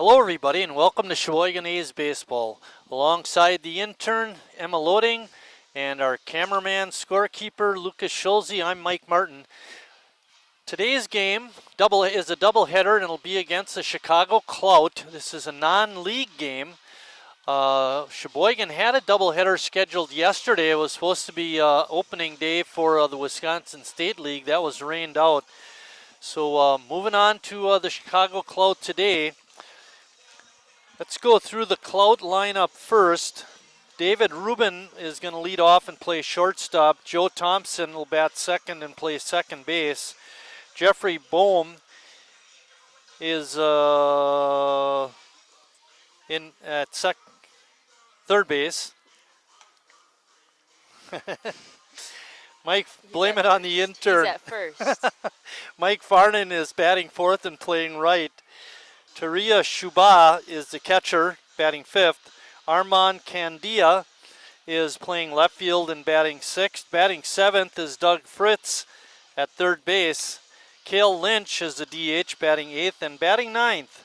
Hello everybody and welcome to Sheboygan A's Baseball. Alongside the intern, Emma Loading, and our cameraman, scorekeeper, Lucas Schulze, I'm Mike Martin. Today's game is a doubleheader and it'll be against the Chicago Clout. This is a non-league game. Sheboygan had a doubleheader scheduled yesterday. It was supposed to be opening day for the Wisconsin State League. That was rained out. So moving on to the Chicago Clout today. Let's go through the Clout lineup first. David Rubin is going to lead off and play shortstop. Joe Thompson will bat second and play second base. Jeffrey Bohm is in at third base. Mike, blame it on the intern. He's at first. Mike Farnan is batting fourth and playing right. Taria Shuba is the catcher, batting fifth. Armand Candia is playing left field and batting sixth. Batting seventh is Doug Fritz at third base. Cale Lynch is the DH, batting eighth and batting ninth.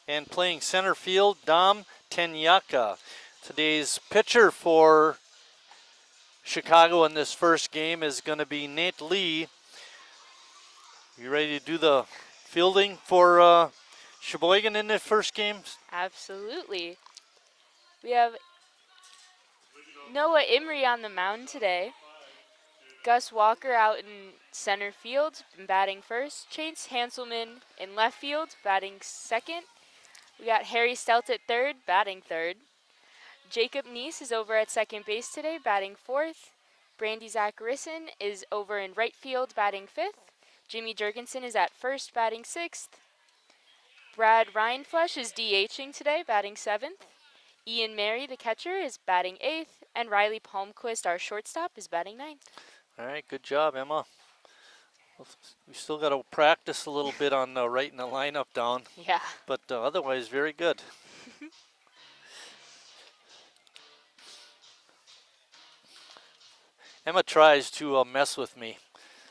And playing center field, Dom Tenyaka. Today's pitcher for Chicago in this first game is going to be Nate Lee. You ready to do the fielding for Sheboygan in the first game? Absolutely. We have Noah Imrie on the mound today. Gus Walker out in center field, batting first. Chase Hanselman in left field, batting second. We got Harry Stelt at third, batting third. Jacob Neese is over at second base today, batting fourth. Brandy Zachariason is over in right field, batting fifth. Jimmy Jurgensen is at first, batting sixth. Brad Reinflesh is DHing today, batting seventh. Ian Mary, the catcher, is batting eighth. And Riley Palmquist, our shortstop, is batting ninth. All right, good job, Emma. We still got to practice a little bit on writing the lineup down. Yeah. But otherwise, very good. Emma tries to mess with me.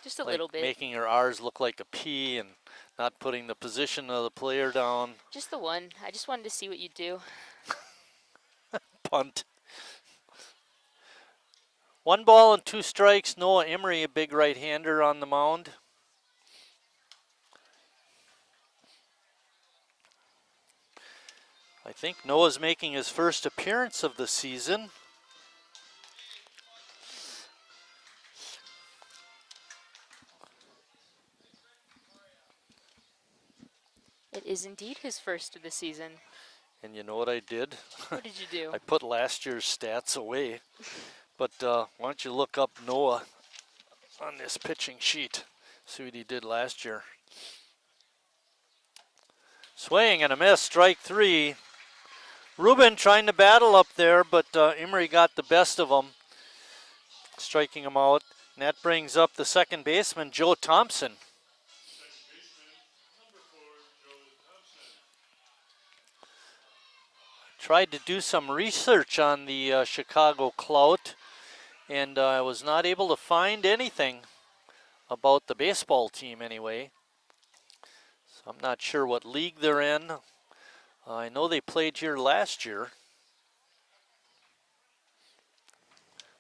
Just a little bit. Making her R's look like a P and not putting the position of the player down. Just the one. I just wanted to see what you do. Punt. 1 ball and 2 strikes. Noah Imrie, a big right-hander on the mound. I think Noah's making his first appearance of the season. It is indeed his first of the season. And you know what I did? What did you do? I put last year's stats away. But why don't you look up Noah on this pitching sheet. See what he did last year. Swing and a miss, strike 3. Rubin trying to battle up there, but Imrie got the best of him, striking him out. And that brings up the second baseman, Joe Thompson. Tried to do some research on the Chicago Clout, and I was not able to find anything about the baseball team anyway. So I'm not sure what league they're in. I know they played here last year.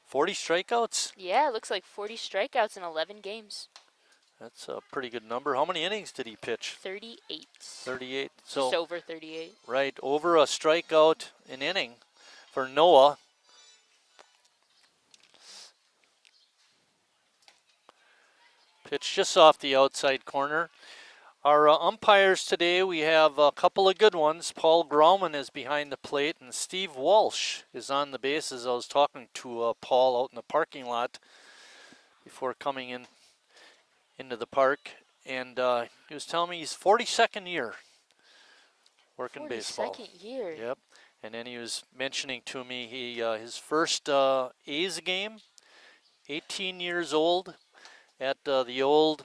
40 strikeouts? Yeah, it looks like 40 strikeouts in 11 games. That's a pretty good number. How many innings did he pitch? 38. 38. So just over 38. Right, over a strikeout an inning for Noah. Pitch just off the outside corner. Our umpires today, we have a couple of good ones. Paul Grauman is behind the plate, and Steve Walsh is on the bases. I was talking to Paul out in the parking lot before coming into the park, and he was telling me he's 42nd year working baseball. 42nd year. Yep. And then he was mentioning to me his first A's game, 18 years old, at the old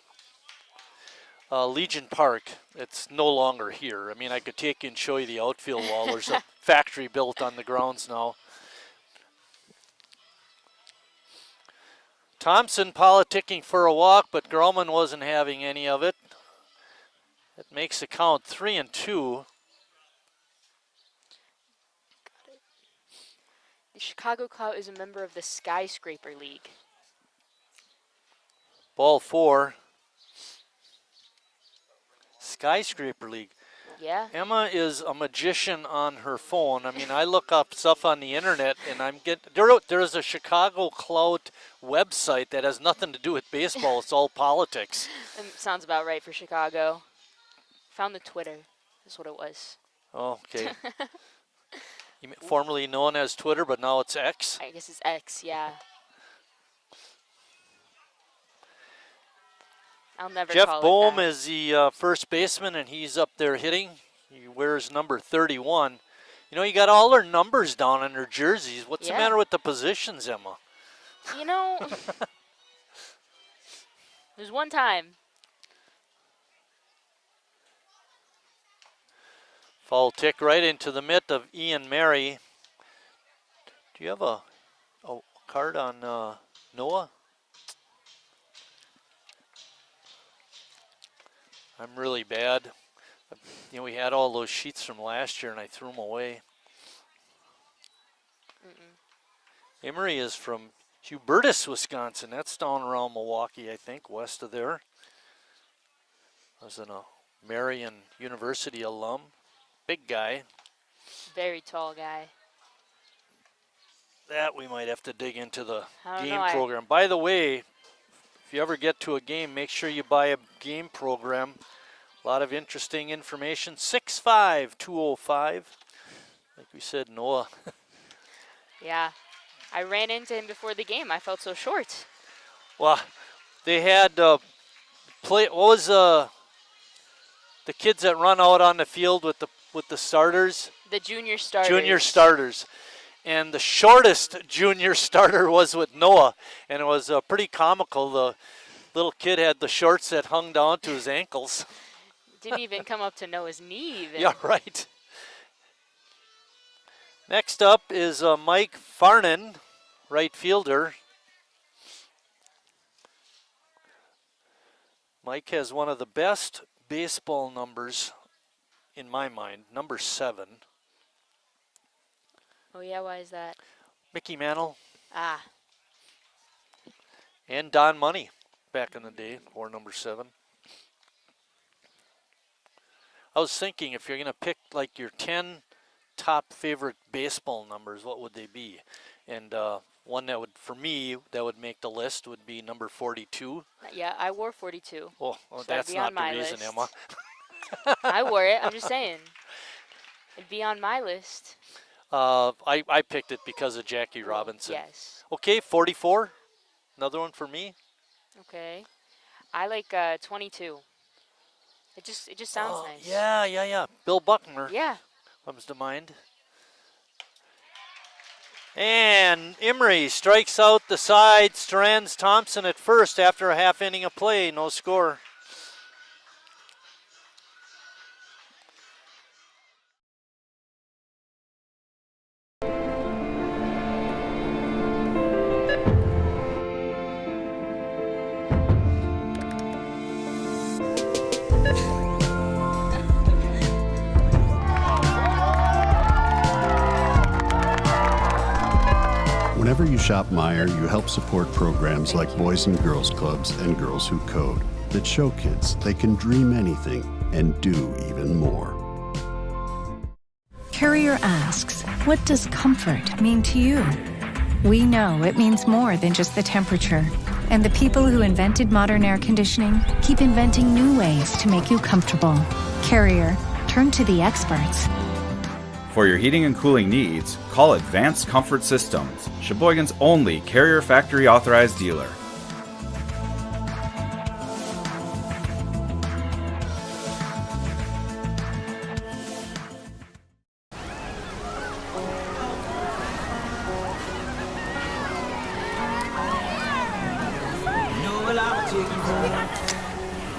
Legion Park. It's no longer here. I mean, I could take you and show you the outfield wall. There's a factory built on the grounds now. Thompson politicking for a walk, but Grauman wasn't having any of it. It makes the count 3-2. Chicago Clout is a member of the Skyscraper League. Ball 4. Skyscraper League. Yeah. Emma is a magician on her phone. I mean, I look up stuff on the internet, and there is a Chicago Clout website that has nothing to do with baseball. It's all politics. Sounds about right for Chicago. Found the Twitter. That's what it was. Oh, okay. Formerly known as Twitter, but now it's X. I guess it's X, yeah. I'll never Jeff call it Boehm that. is the first baseman, and he's up there hitting. He wears number 31. You know, you got all their numbers down on their jerseys. What's the matter with the positions, Emma? You know, there's one time. Foul tick right into the mitt of Ian Mary. Do you have a card on Noah? I'm really bad. You know, we had all those sheets from last year, and I threw them away. Emery is from Hubertus, Wisconsin. That's down around Milwaukee, I think, west of there. Was a Marian University alum. Big guy. Very tall guy. That we might have to dig into the game know, program. By the way, if you ever get to a game, make sure you buy a game program. A lot of interesting information. 6'5", 205. Like we said, Noah. Yeah. I ran into him before the game. I felt so short. Well, they had play. What was the kids that run out on the field with the starters? The junior starters. Junior starters. And the shortest junior starter was with Noah, and it was pretty comical. The little kid had the shorts that hung down to his ankles. Didn't even come up to Noah's knee even. Yeah, right. Next up is Mike Farnan, right fielder. Mike has one of the best baseball numbers in my mind, number 7. Oh, yeah, why is that? Mickey Mantle. Ah. And Don Money back in the day, wore number 7. I was thinking, if you're going to pick like your 10 top favorite baseball numbers, what would they be? And one that would, for me, that would make the list would be number 42. Yeah, I wore 42. Oh, So that's not the reason, list. Emma. I wore it. I'm just saying. It'd be on my list. I picked it because of Jackie Robinson. Yes. Okay, 44. Another one for me. Okay. I like 22. It just sounds nice. Yeah. Bill Buckner. Yeah. Comes to mind. And Emery strikes out the side, strands Thompson at first after a half inning of play. No score. Whenever you shop Meijer, you help support programs like Boys and Girls Clubs and Girls Who Code that show kids they can dream anything and do even more. Carrier asks, what does comfort mean to you? We know it means more than just the temperature. And the people who invented modern air conditioning keep inventing new ways to make you comfortable. Carrier, turn to the experts. For your heating and cooling needs, call Advanced Comfort Systems, Sheboygan's only Carrier factory authorized dealer.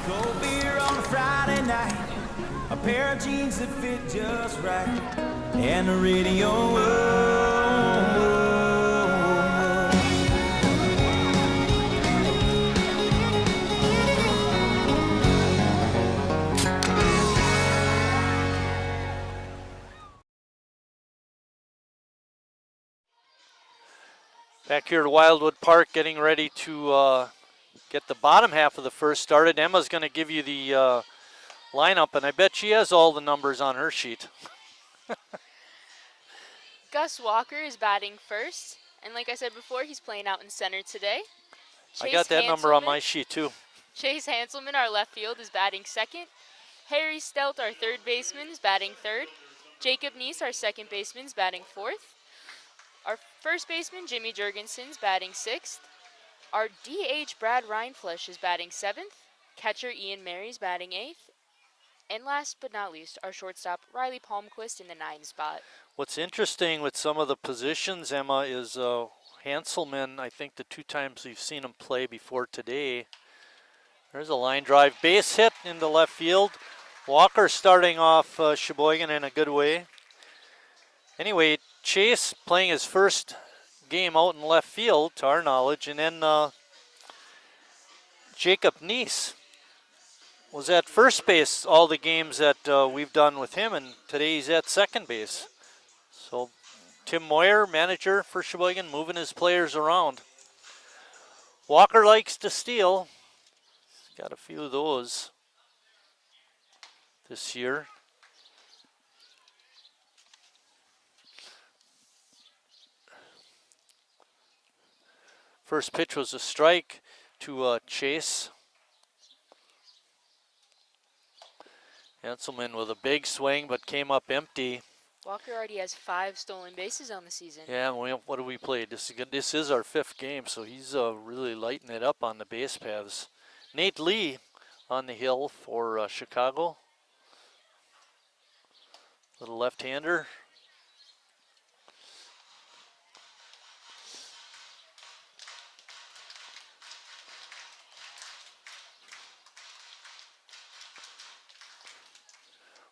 Cold beer on a Friday night, a pair of jeans that fit just right, and the radio. Back here at Wildwood Park, getting ready to get the bottom half of the first started. Emma's going to give you the lineup, and I bet she has all the numbers on her sheet. Gus Walker is batting first, and like I said before, he's playing out in center today. I got that number on my Hanselman- sheet too. Chase Hanselman, our left field, is batting second. Harry Stelt, our third baseman, is batting third. Jacob Neese, our second baseman, is batting fourth. Our first baseman, Jimmy Jurgensen, is batting sixth. Our DH, Brad Reinflesch, is batting seventh. Catcher Ian Mary is batting eighth. And last but not least, our shortstop, Riley Palmquist, in the 9 spot. What's interesting with some of the positions, Emma, is Hanselman, I think the 2 times we've seen him play before today. There's a line drive base hit into left field. Walker starting off Sheboygan in a good way. Anyway, Chase playing his first game out in left field, to our knowledge, and then Jacob Neese was at first base all the games that we've done with him, and today he's at second base. So Tim Moyer, manager for Sheboygan, moving his players around. Walker likes to steal. He's got a few of those this year. First pitch was a strike to Chase. Hanselman with a big swing, but came up empty. Walker already has 5 stolen bases on the season. Yeah, what do we play? This is our 5th game, so he's really lighting it up on the base paths. Nate Lee on the hill for Chicago. Little left-hander.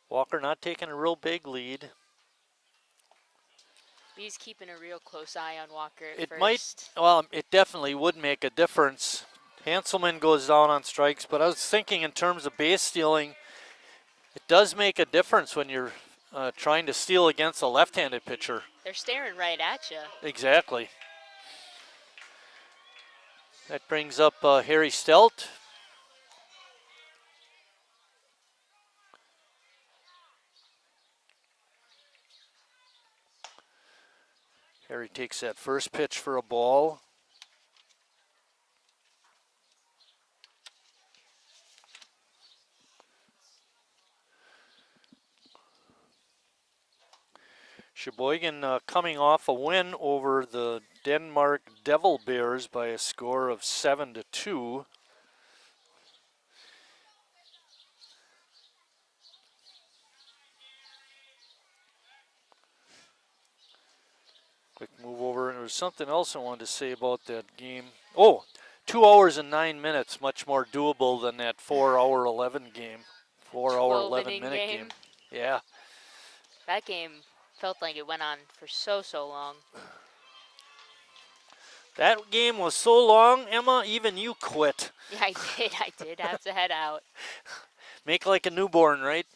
Walker not taking a real big lead. He's keeping a real close eye on Walker at It first. might, well, it definitely would make a difference. Hanselman goes down on strikes, but I was thinking in terms of base stealing, it does make a difference when you're trying to steal against a left-handed pitcher. They're staring right at you. Exactly. That brings up Harry Stelt. Harry takes that first pitch for a ball. Sheboygan coming off a win over the Denmark Devil Bears by a score of 7-2. Quick move over, and there was something else I wanted to say about that game. Oh, 2 hours and 9 minutes, much more doable than that 4-hour 11 game. 4-hour 11-minute game. Yeah. That game felt like it went on for so long. That game was so long, Emma, even you quit. Yeah, I did have to head out. Make like a newborn, right?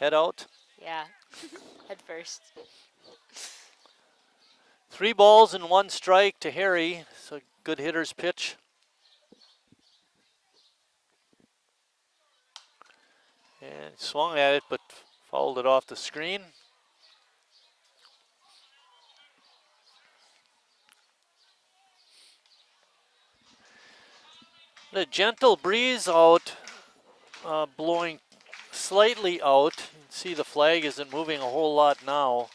Head out. Yeah, head first. 3 balls and 1 strike to Harry. It's a good hitter's pitch. And swung at it, but fouled it off the screen. The gentle breeze out, blowing slightly out. You can see the flag isn't moving a whole lot now.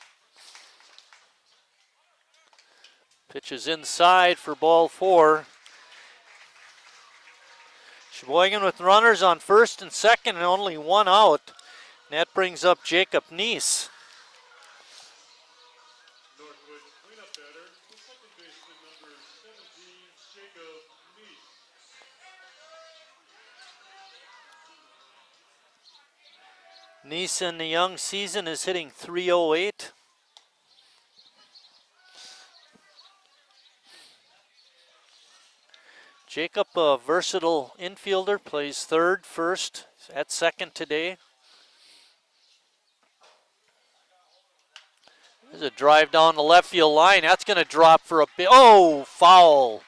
Pitch is inside for ball 4. Sheboygan with runners on first and second and only 1 out. And that brings up Jacob Neese. Northwood cleanup batter, the second baseman, number 17, Jacob Neese. Neese in the young season is hitting .308. Jacob, a versatile infielder, plays third, first, at second today. There's a drive down the left field line. That's going to drop for a bit. Oh, foul.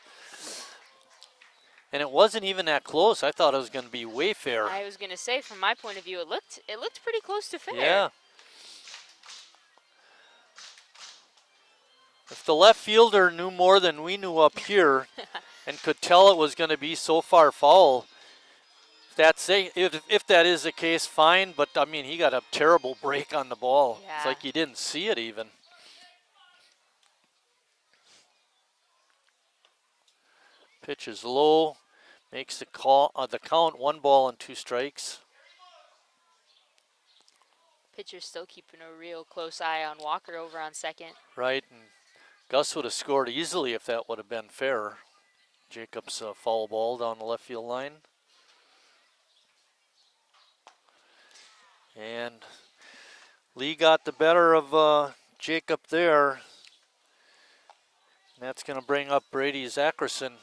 And it wasn't even that close. I thought it was going to be way fair. I was gonna say, from my point of view, it looked pretty close to fair. Yeah. If the left fielder knew more than we knew up here and could tell it was going to be so far foul, if that is the case, fine. But, I mean, he got a terrible break on the ball. Yeah. It's like he didn't see it even. Pitch is low. Makes the count 1 ball and 2 strikes. Pitcher's still keeping a real close eye on Walker over on second. Right, and Gus would have scored easily if that would have been fair. Jacob's foul ball down the left field line. And Lee got the better of Jacob there. And that's going to bring up Brady Zackerson.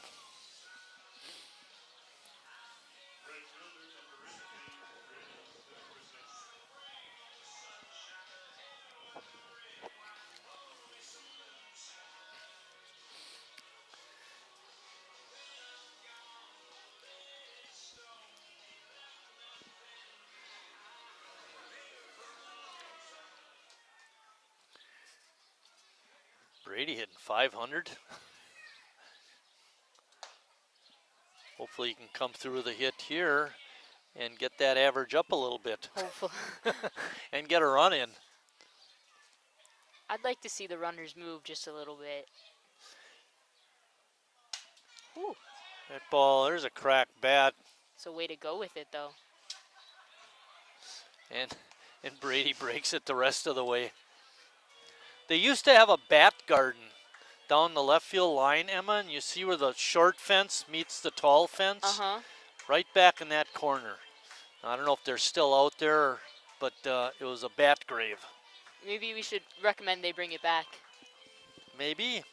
Brady hitting 500. Hopefully he can come through the hit here and get that average up a little bit. Hopefully. And get a run in. I'd like to see the runners move just a little bit. Ooh. That ball, there's a cracked bat. It's a way to go with it, though. And Brady breaks it the rest of the way. They used to have a bat garden down the left field line, Emma, and you see where the short fence meets the tall fence? Uh-huh. Right back in that corner. I don't know if they're still out there, but it was a bat grave. Maybe we should recommend they bring it back. Maybe.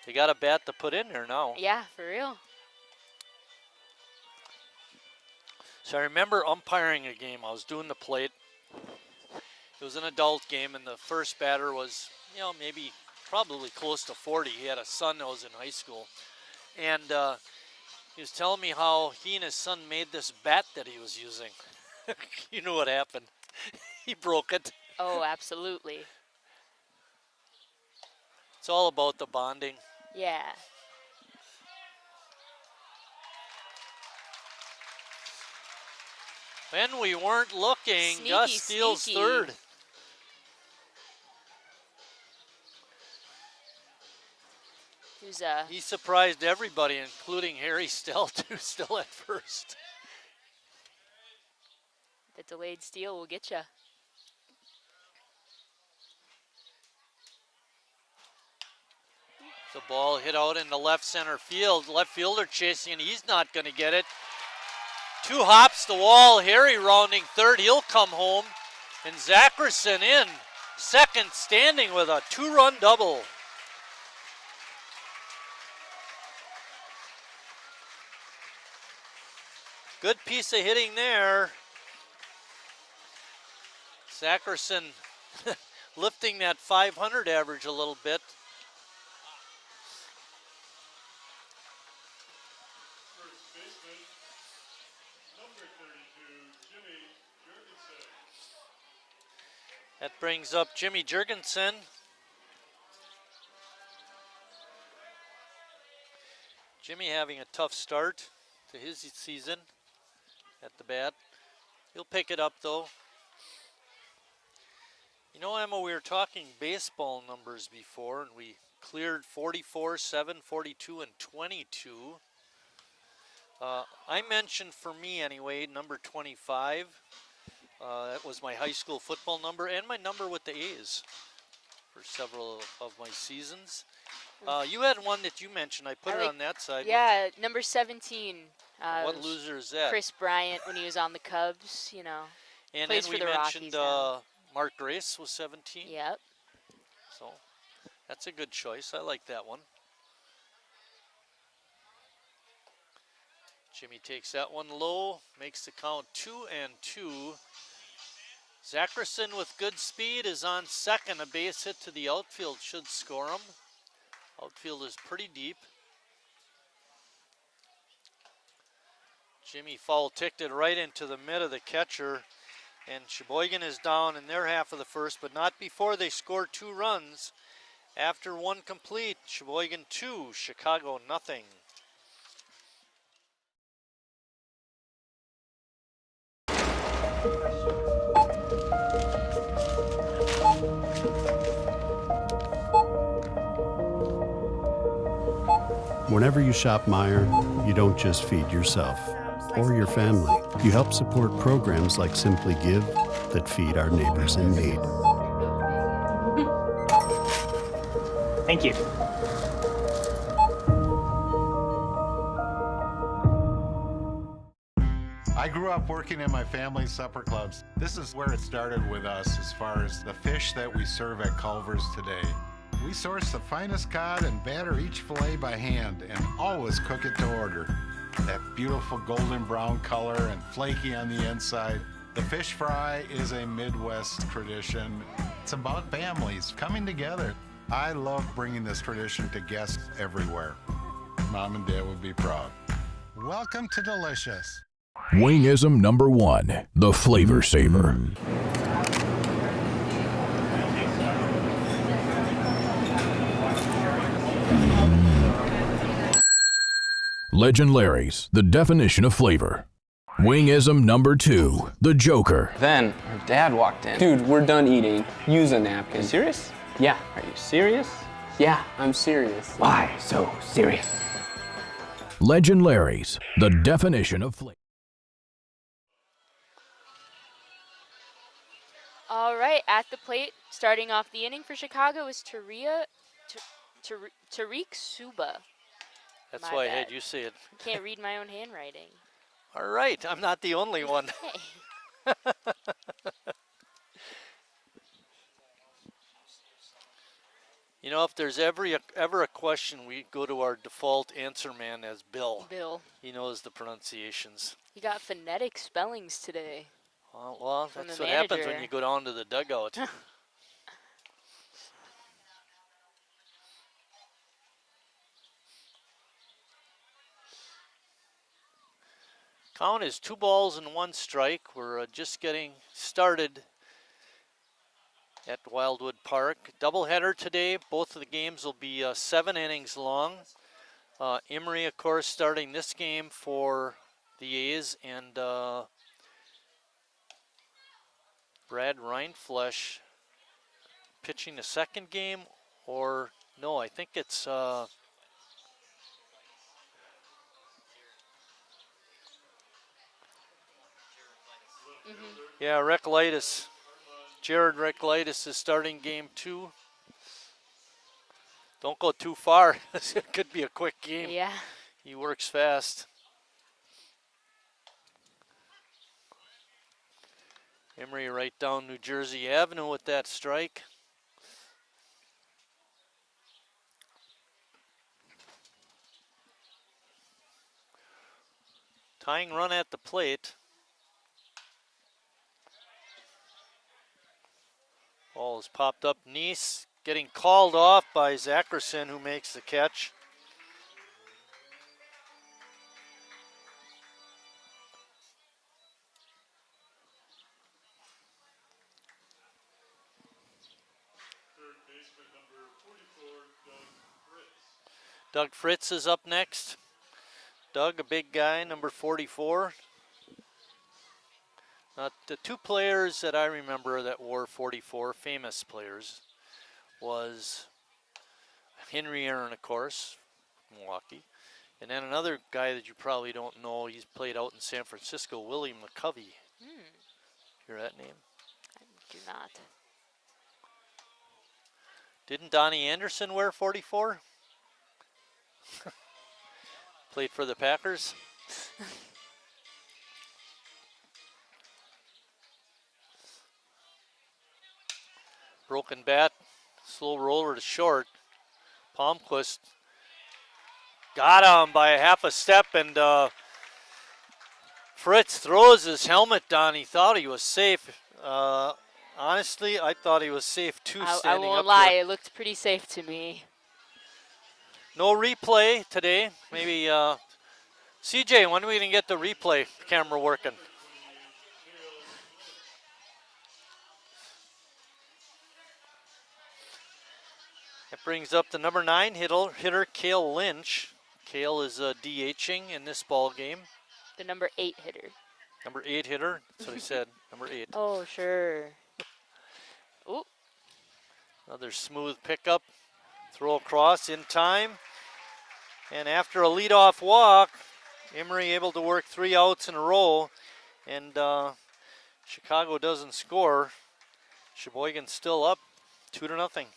They got a bat to put in there now. Yeah, for real. So I remember umpiring a game. I was doing the plate. It was an adult game, and the first batter was, maybe probably close to 40. He had a son that was in high school. And he was telling me how he and his son made this bat that he was using. You know what happened? He broke it. Oh, absolutely. It's all about the bonding. Yeah. When we weren't looking, Sneaky, Gus steals sneaky. third. He surprised everybody, including Harry Stelt, who's still at first. The delayed steal will get you. The ball hit out in the left center field. Left fielder chasing, and he's not going to get it. 2 hops the wall. Harry rounding third. He'll come home. And Zackerson in second, standing with a 2-run double. Good piece of hitting there. Zackerson lifting that 500 average a little bit. First baseman, number 32, Jimmy Jurgensen. That brings up Jimmy Jurgensen. Jimmy having a tough start to his season at the bat. He'll pick it up though. You know, Emma, we were talking baseball numbers before, and we cleared 44, 7, 42, and 22. I mentioned, for me anyway, number 25. That was my high school football number and my number with the A's for several of my seasons. You had one that you mentioned. I put it on that side. Yeah, number 17. What loser is that? Chris Bryant when he was on the Cubs, And plays then for we the mentioned Rockies now. Mark Grace was 17. Yep. So that's a good choice. I like that one. Jimmy takes that one low, makes the count 2-2. Zackerson with good speed is on second. A base hit to the outfield should score him. Outfield is pretty deep. Jimmy foul-ticked it right into the mid of the catcher. And Sheboygan is down in their half of the first, but not before they score 2 runs. After 1 complete, Sheboygan 2, Chicago nothing. Whenever you shop Meijer, you don't just feed yourself or your family. You help support programs like Simply Give that feed our neighbors in need. Thank you. I grew up working in my family's supper clubs. This is where it started with us as far as the fish that we serve at Culver's today. We source the finest cod and batter each fillet by hand and always cook it to order. That beautiful golden brown color and flaky on the inside. The fish fry is a Midwest tradition. It's about families coming together. I love bringing this tradition to guests everywhere. Mom and Dad would be proud. Welcome to Delicious. Wingism number 1, the Flavor Saver. Legend Larry's, the definition of flavor. Wingism number 2, the Joker. Then her dad walked in. Dude, we're done eating. Use a napkin. You serious? Yeah. Are you serious? Yeah, I'm serious. Why so serious? Legend Larry's, the definition of flavor. All right, at the plate, starting off the inning for Chicago is Tariq Suba. That's My why I bad. had you say it. Can't read my own handwriting. All right, I'm not the only one. Hey. You know, if there's ever a question, we go to our default answer man as Bill. Bill. He knows the pronunciations. You got phonetic spellings today. Well, From that's the what happens when manager. you go down to the dugout. Count is 2 balls and 1 strike. We're just getting started at Wildwood Park. Doubleheader today. Both of the games will be 7 innings long. Emery, of course, starting this game for the A's, and Brad Reinflesch pitching the second game, or no, I think it's yeah, Recklitis. Jared Recklitis is starting game 2. Don't go too far. It could be a quick game. Yeah. He works fast. Emery right down New Jersey Avenue with that strike. Tying run at the plate. Ball is popped up. Neese getting called off by Zackerson, who makes the catch. Third baseman number 44, Doug Fritz. Doug Fritz is up next. Doug, a big guy, number 44. The 2 players that I remember that wore 44, famous players, was Henry Aaron, of course, Milwaukee. And then another guy that you probably don't know, he's played out in San Francisco, William McCovey. Hear that name? I do not. Didn't Donnie Anderson wear 44? Played for the Packers. Broken bat, slow roller to short. Palmquist got him by a half a step, and Fritz throws his helmet down. He thought he was safe. Honestly, I thought he was safe too, I standing won't up lie, there. it looked pretty safe to me. No replay today. Maybe CJ, when are we gonna get the replay camera working? That brings up the number 9 hitter Cale Lynch. Cale is DHing in this ball game. The number 8 hitter. Number 8 hitter. That's what I said. Number 8. Oh, sure. Ooh. Another smooth pickup. Throw across in time. And after a leadoff walk, Emory able to work 3 outs in a row. And Chicago doesn't score. Sheboygan's still up 2-0.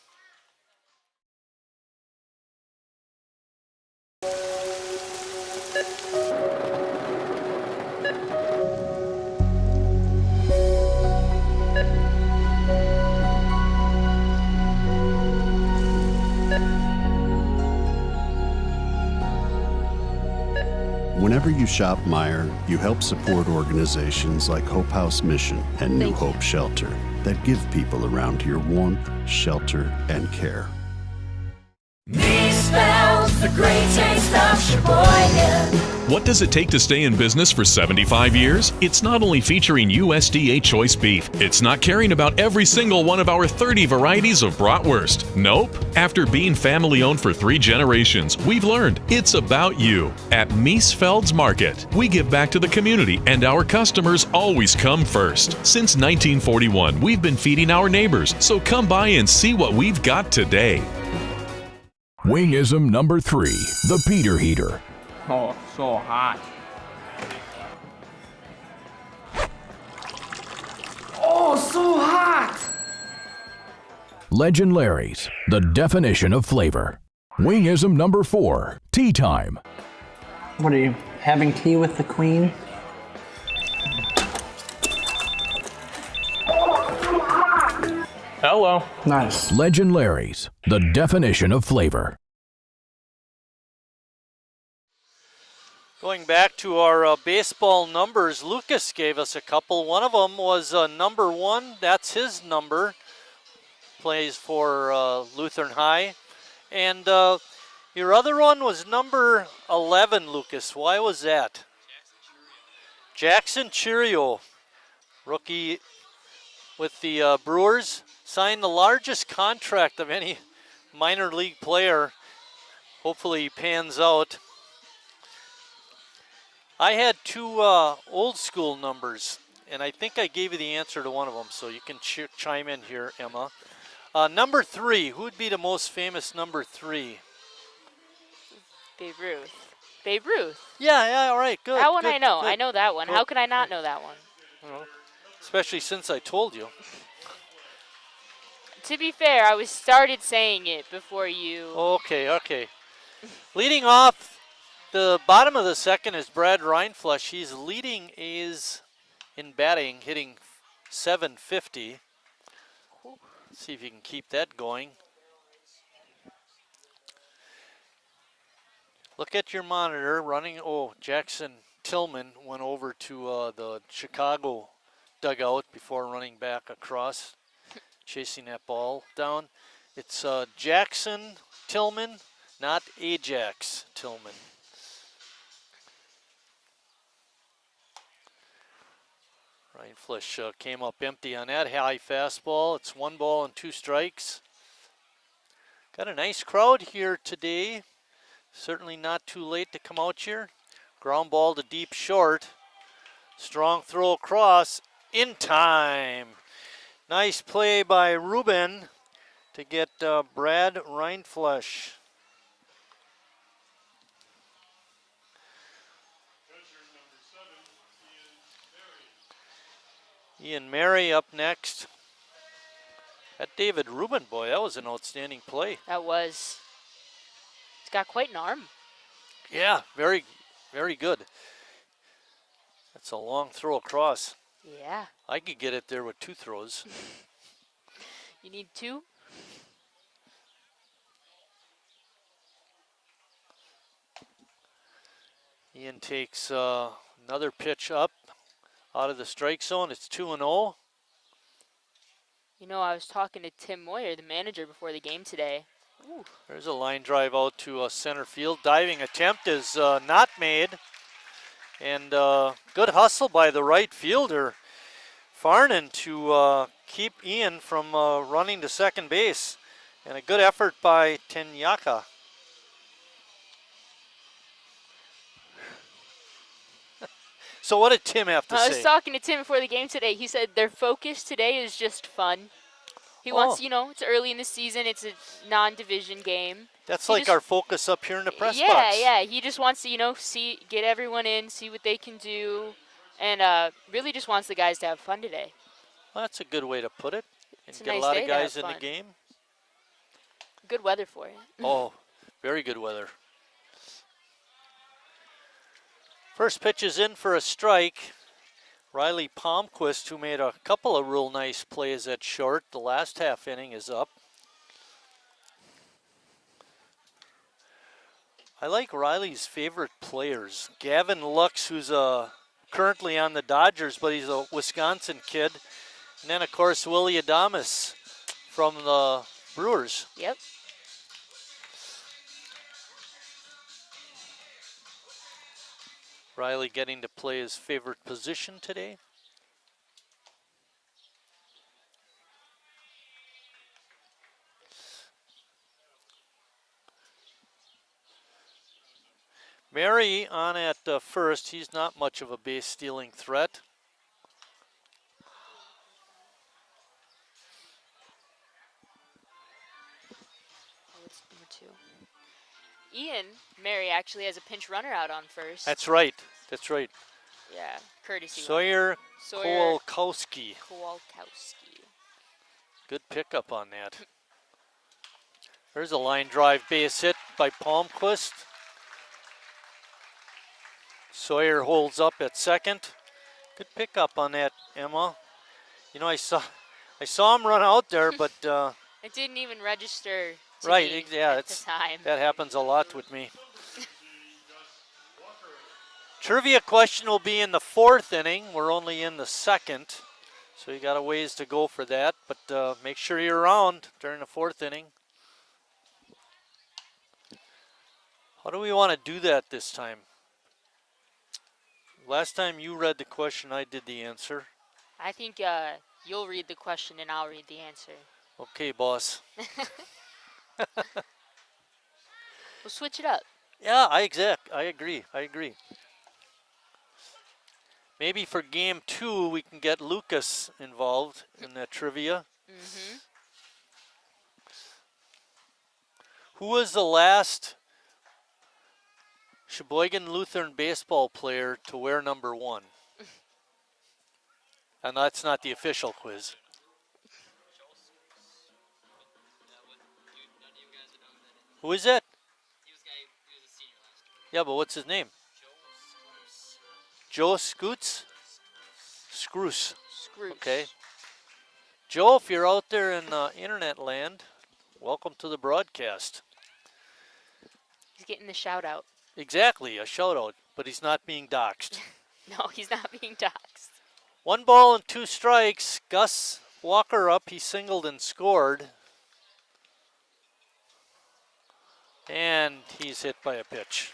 Whenever you shop Meijer, you help support organizations like Hope House Mission and New Hope Shelter that give people around here warmth, shelter, and care. Me spells the great taste of Sheboygan. What does it take to stay in business for 75 years? It's not only featuring USDA choice beef. It's not caring about every single one of our 30 varieties of bratwurst. Nope. After being family owned for 3 generations, we've learned it's about you. At Miesfeld's Market, we give back to the community and our customers always come first. Since 1941, we've been feeding our neighbors, so come by and see what we've got today. Wingism number 3, the Peter Heater. Oh, so hot. Oh, so hot! Legend Larry's, the definition of flavor. Wingism number 4, tea time. What are you, having tea with the queen? Hello. Nice. Legend Larry's, the definition of flavor. Going back to our baseball numbers, Lucas gave us a couple. One of them was number 1. That's his number. Plays for Lutheran High. And your other one was number 11, Lucas. Why was that? Jackson Cheerio, rookie with the Brewers, signed the largest contract of any minor league player. Hopefully he pans out. I had 2 old school numbers, and I think I gave you the answer to one of them, so you can chime in here, Emma. Number 3, who would be the most famous number 3? Babe Ruth. Babe Ruth. Yeah, all right, good. That one good, I know. good. I know that one. Good. How could I not know that one? Well, especially since I told you. To be fair, I was started saying it before you. Okay. Leading off the bottom of the second is Brad Reinflush. He's leading A's in batting, hitting .750. Let's see if you can keep that going. Look at your monitor running. Oh, Jackson Tillman went over to the Chicago dugout before running back across, chasing that ball down. It's Jackson Tillman, not Ajax Tillman. Reinflush came up empty on that high fastball. It's 1 ball and 2 strikes. Got a nice crowd here today. Certainly not too late to come out here. Ground ball to deep short. Strong throw across in time. Nice play by Ruben to get Brad Reinflush. Ian Mary up next. That David Rubin, boy, that was an outstanding play. That was. He's got quite an arm. Yeah, very, very good. That's a long throw across. Yeah. I could get it there with 2 throws. You need 2? Ian takes another pitch up out of the strike zone. It's 2-0. You know, I was talking to Tim Moyer, the manager, before the game today. Ooh, there's a line drive out to center field. Diving attempt is not made. And good hustle by the right fielder, Farnan, to keep Ian from running to second base. And a good effort by Tenyaka. So what did Tim have to say? I was talking to Tim before the game today. He said their focus today is just fun. He wants, you know, it's early in the season. It's a non-division game. That's like our focus up here in the press box. Yeah. He just wants to, you know, get everyone in, see what they can do, and really just wants the guys to have fun today. Well, that's a good way to put it. And It's a get nice a lot day of to have guys in the fun. game. Good weather for it. Oh, very good weather. First pitch is in for a strike. Riley Palmquist, who made a couple of real nice plays at short. The last half inning is up. I like Riley's favorite players. Gavin Lux, who's currently on the Dodgers, but he's a Wisconsin kid. And then, of course, Willie Adames from the Brewers. Yep. Riley getting to play his favorite position today. Mary on at first. He's not much of a base stealing threat. What's number 2? Ian Mary actually has a pinch runner out on first. That's right. That's right. Yeah, courtesy. Sawyer Kowalkowski. Kowalkowski. Good pickup on that. There's a line drive base hit by Palmquist. Sawyer holds up at second. Good pickup on that, Emma. You know, I saw him run out there, but it didn't even register. Right, yeah, at the time. That happens a lot with me. Trivia question will be in the 4th inning. We're only in the 2nd, so you got a ways to go for that. But make sure you're around during the 4th inning. How do we want to do that this time? Last time you read the question, I did the answer. I think you'll read the question and I'll read the answer. Okay, boss. We'll switch it up. Yeah, I agree. Maybe for game 2, we can get Lucas involved in that trivia. Mm-hmm. Who was the last Sheboygan Lutheran baseball player to wear number 1? And that's not the official quiz. Who is that? Yeah, but what's his name? Joe Scoots? Scroose. Okay. Joe, if you're out there in internet land, welcome to the broadcast. He's getting the shout out. Exactly, a shout out, but he's not being doxxed. No, he's not being doxxed. 1 ball and 2 strikes. Gus Walker up, he singled and scored. And he's hit by a pitch.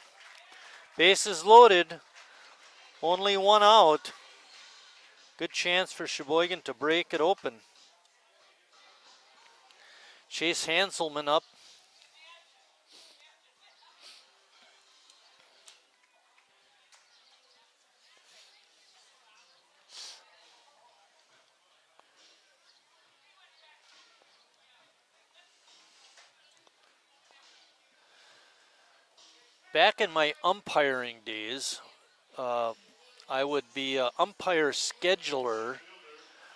Bases loaded, only 1 out. Good chance for Sheboygan to break it open. Chase Hanselman up. Back in my umpiring days, I would be an umpire scheduler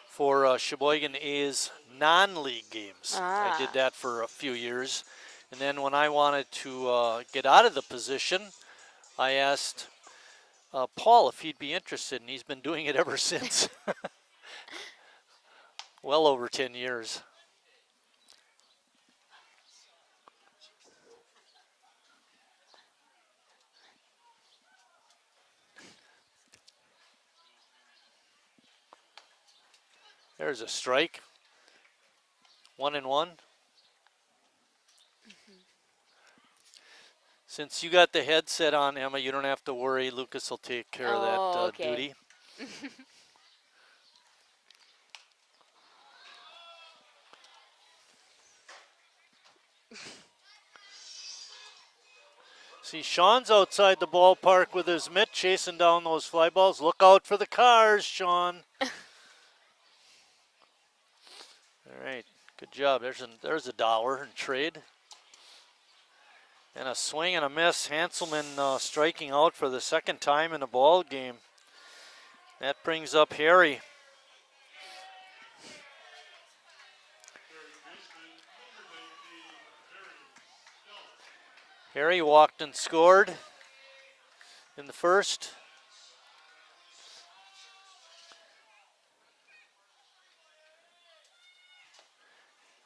for Sheboygan A's non-league games. I did that for a few years. And then when I wanted to get out of the position, I asked Paul if he'd be interested, and he's been doing it ever since. Well over 10 years. There's a strike. 1-1. Since you got the headset on, Emma, you don't have to worry. Lucas will take care of that okay. duty. See, Sean's outside the ballpark with his mitt chasing down those fly balls. Look out for the cars, Sean. All right, good job. There's $1 in trade. And a swing and a miss. Hanselman striking out for the second time in a ball game. That brings up Harry. Harry walked and scored in the first.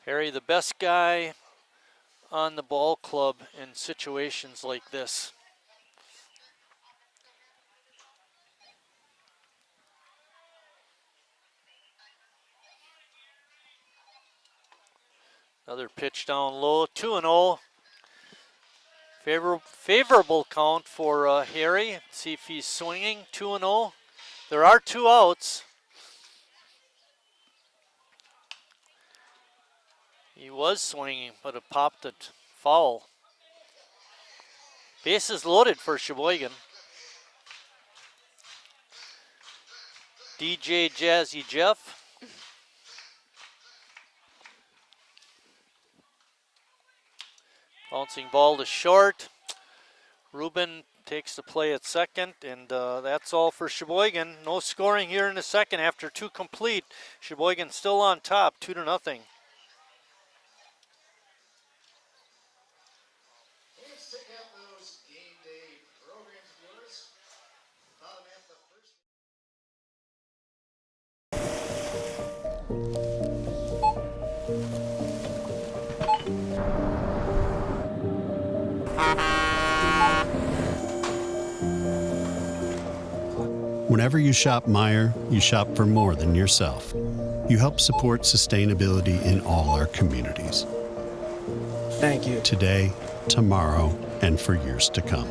Harry, the best guy on the ball club in situations like this. Another pitch down low, 2-0. Favorable count for Harry. See if he's swinging, 2-0. There are 2 outs. He was swinging, but it popped it foul. Bases loaded for Sheboygan. DJ Jazzy Jeff. Bouncing ball to short. Ruben takes the play at second, and that's all for Sheboygan. No scoring here in the second after 2 complete. Sheboygan still on top, 2-0. Whenever you shop Meijer, you shop for more than yourself. You help support sustainability in all our communities. Thank you. Today, tomorrow, and for years to come.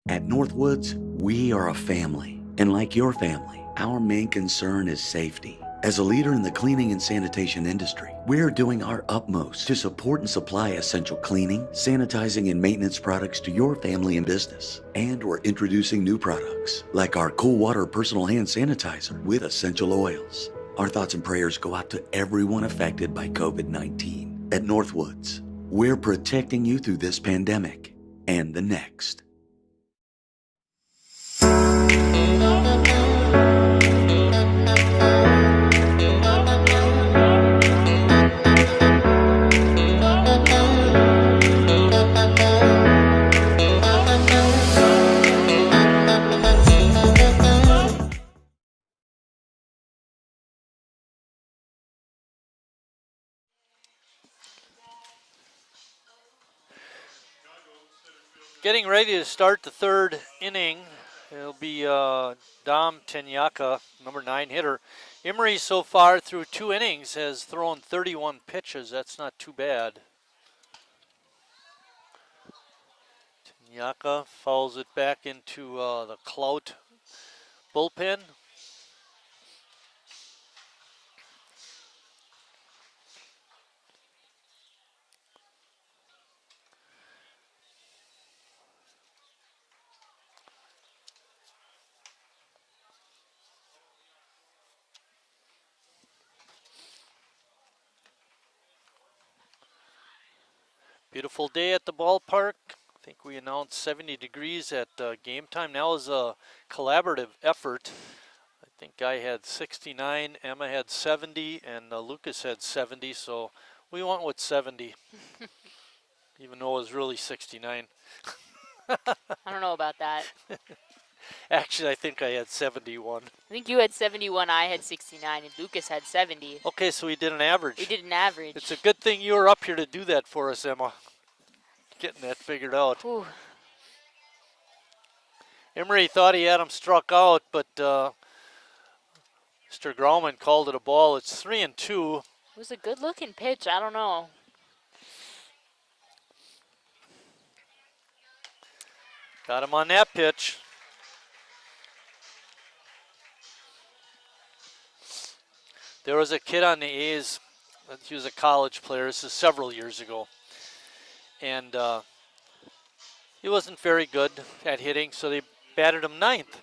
At Northwoods, we are a family. And like your family, our main concern is safety. As a leader in the cleaning and sanitation industry, we're doing our utmost to support and supply essential cleaning, sanitizing, and maintenance products to your family and business. And we're introducing new products, like our Cool Water Personal Hand Sanitizer with essential oils. Our thoughts and prayers go out to everyone affected by COVID-19. At Northwoods, we're protecting you through this pandemic and the next. Getting ready to start the third inning. It'll be Dom Tenyaka, number 9 hitter. Emery so far through 2 innings has thrown 31 pitches. That's not too bad. Tenyaka fouls it back into the Clout bullpen. Beautiful day at the ballpark. I think we announced 70 degrees at game time. Now is a collaborative effort. I think I had 69, Emma had 70, and Lucas had 70, so we went with 70, even though it was really 69. I don't know about that. Actually, I think I had 71. I think you had 71, I had 69, and Lucas had 70. Okay, so we did an average. We did an average. It's a good thing you were up here to do that for us, Emma. Getting that figured out. Whew. Emery thought he had him struck out, but Mr. Grauman called it a ball. It's 3-2. It was a good-looking pitch. I don't know. Got him on that pitch. There was a kid on the A's. He was a college player. This is several years ago. And he wasn't very good at hitting, so they batted him ninth.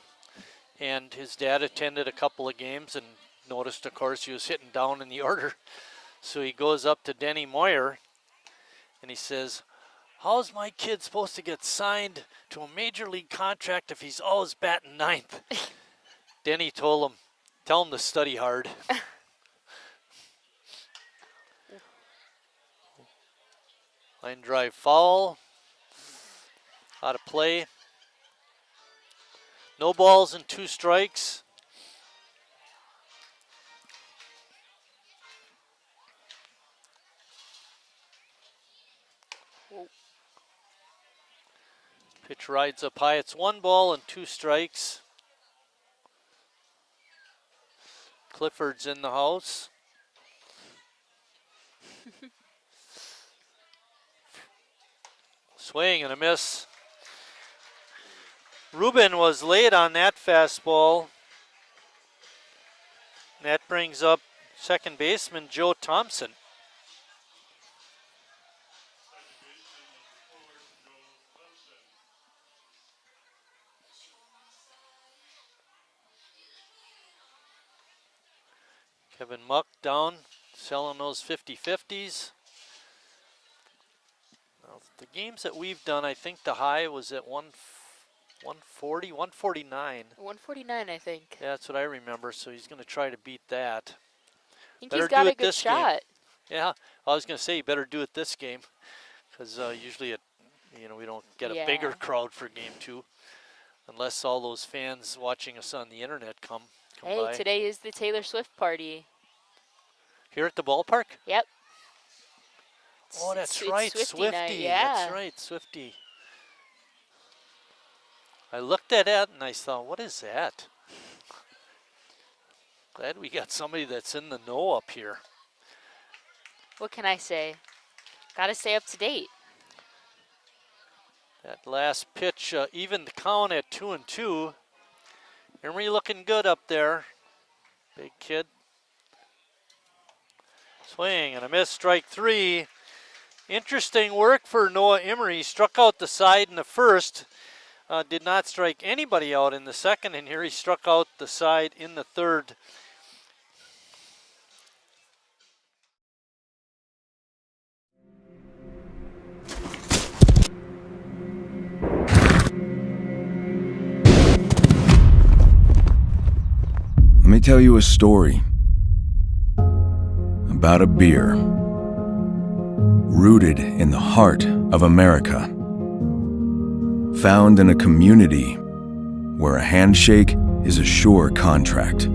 And his dad attended a couple of games and noticed, of course, he was hitting down in the order. So he goes up to Denny Moyer and he says, how's my kid supposed to get signed to a major league contract if he's always batting ninth? Denny told him, tell him to study hard. Line drive foul. Out of play. No balls and 2 strikes. Pitch rides up high. It's 1 ball and 2 strikes. Clifford's in the house. Swing and a miss. Ruben was late on that fastball. That brings up second baseman Joe Thompson. Kevin Muck down, selling those 50-50s. Now, the games that we've done, I think the high was at 140, 149. 149, I think. Yeah, that's what I remember, so he's going to try to beat that. I think he's got a good shot. Game. Yeah, I was going to say you better do it this game, because usually we don't get a bigger crowd for game 2, unless all those fans watching us on the internet come by. Today is the Taylor Swift party. Here at the ballpark? Yep. Oh, that's right, Swifty. Yeah. That's right, Swifty. I looked at that and I thought, what is that? Glad we got somebody that's in the know up here. What can I say? Gotta stay up to date. That last pitch evened the count at 2-2. Emery looking good up there. Big kid. Swing and a miss, strike 3. Interesting work for Noah Emery. Struck out the side in the first. Did not strike anybody out in the second, and here he struck out the side in the third. Let me tell you a story about a beer rooted in the heart of America, found in a community where a handshake is a sure contract,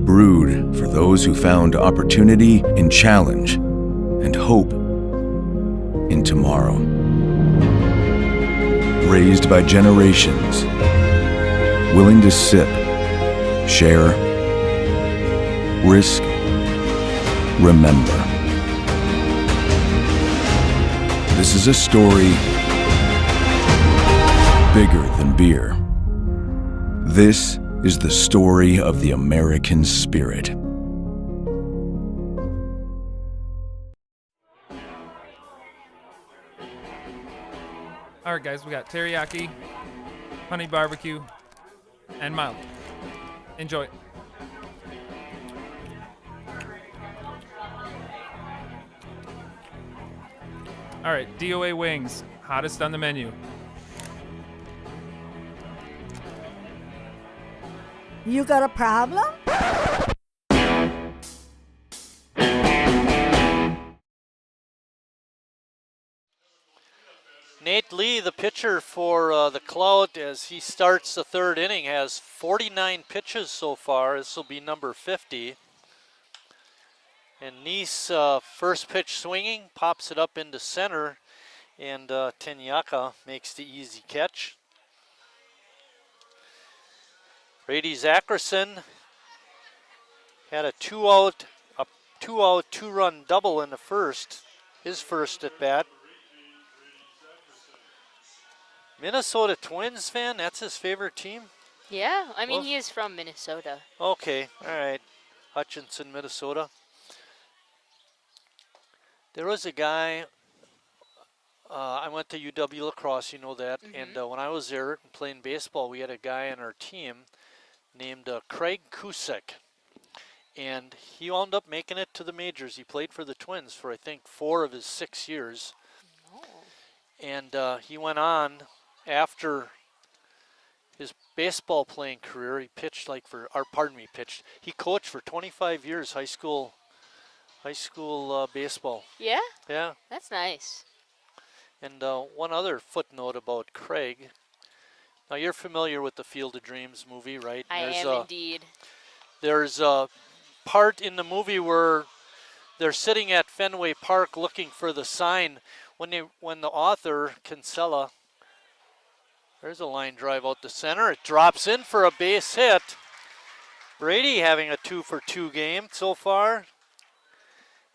brewed for those who found opportunity in challenge and hope in tomorrow, raised by generations willing to sip, share, risk, remember. This is a story bigger than beer. This is the story of the American spirit. All right, guys, we got teriyaki, honey barbecue, and mild. Enjoy. All right, DOA wings, hottest on the menu. You got a problem? Nate Lee, the pitcher for the Clout, as he starts the third inning, has 49 pitches so far. This will be number 50. And Nice, first pitch swinging, pops it up into center, and Tenyaka makes the easy catch. Brady Zackerson Had a two-out, two-run double in the first, his first at bat. Minnesota Twins fan, that's his favorite team? Yeah, I mean, Well, he is from Minnesota. Okay, all right. Hutchinson, Minnesota. There was a guy, I went to UW lacrosse, you know that, and when I was there playing baseball, we had a guy on our team named Craig Kusek, and he wound up making it to the majors. He played for the Twins for, I think, 4 of his 6 years, and he went on after his baseball playing career. He pitched he coached for 25 years high school baseball. Yeah? Yeah. That's nice. And one other footnote about Craig. Now, you're familiar with the Field of Dreams movie, right? I am indeed. There's a part in the movie where they're sitting at Fenway Park looking for the sign. When the author, Kinsella, there's a line drive out the center. It drops in for a base hit. Brady having a 2-for-2 game so far.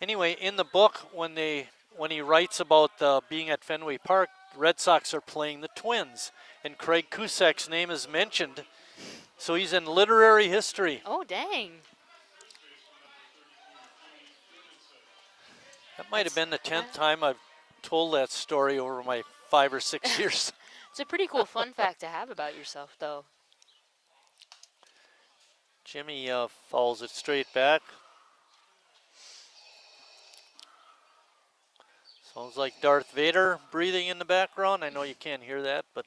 Anyway, in the book, when he writes about being at Fenway Park, Red Sox are playing the Twins, and Craig Kusek's name is mentioned, so he's in literary history. Oh, dang. That might have been the 10th time I've told that story over my 5 or 6 years. It's a pretty cool fun fact to have about yourself, though. Jimmy fouls it straight back. Sounds like Darth Vader breathing in the background. I know you can't hear that, but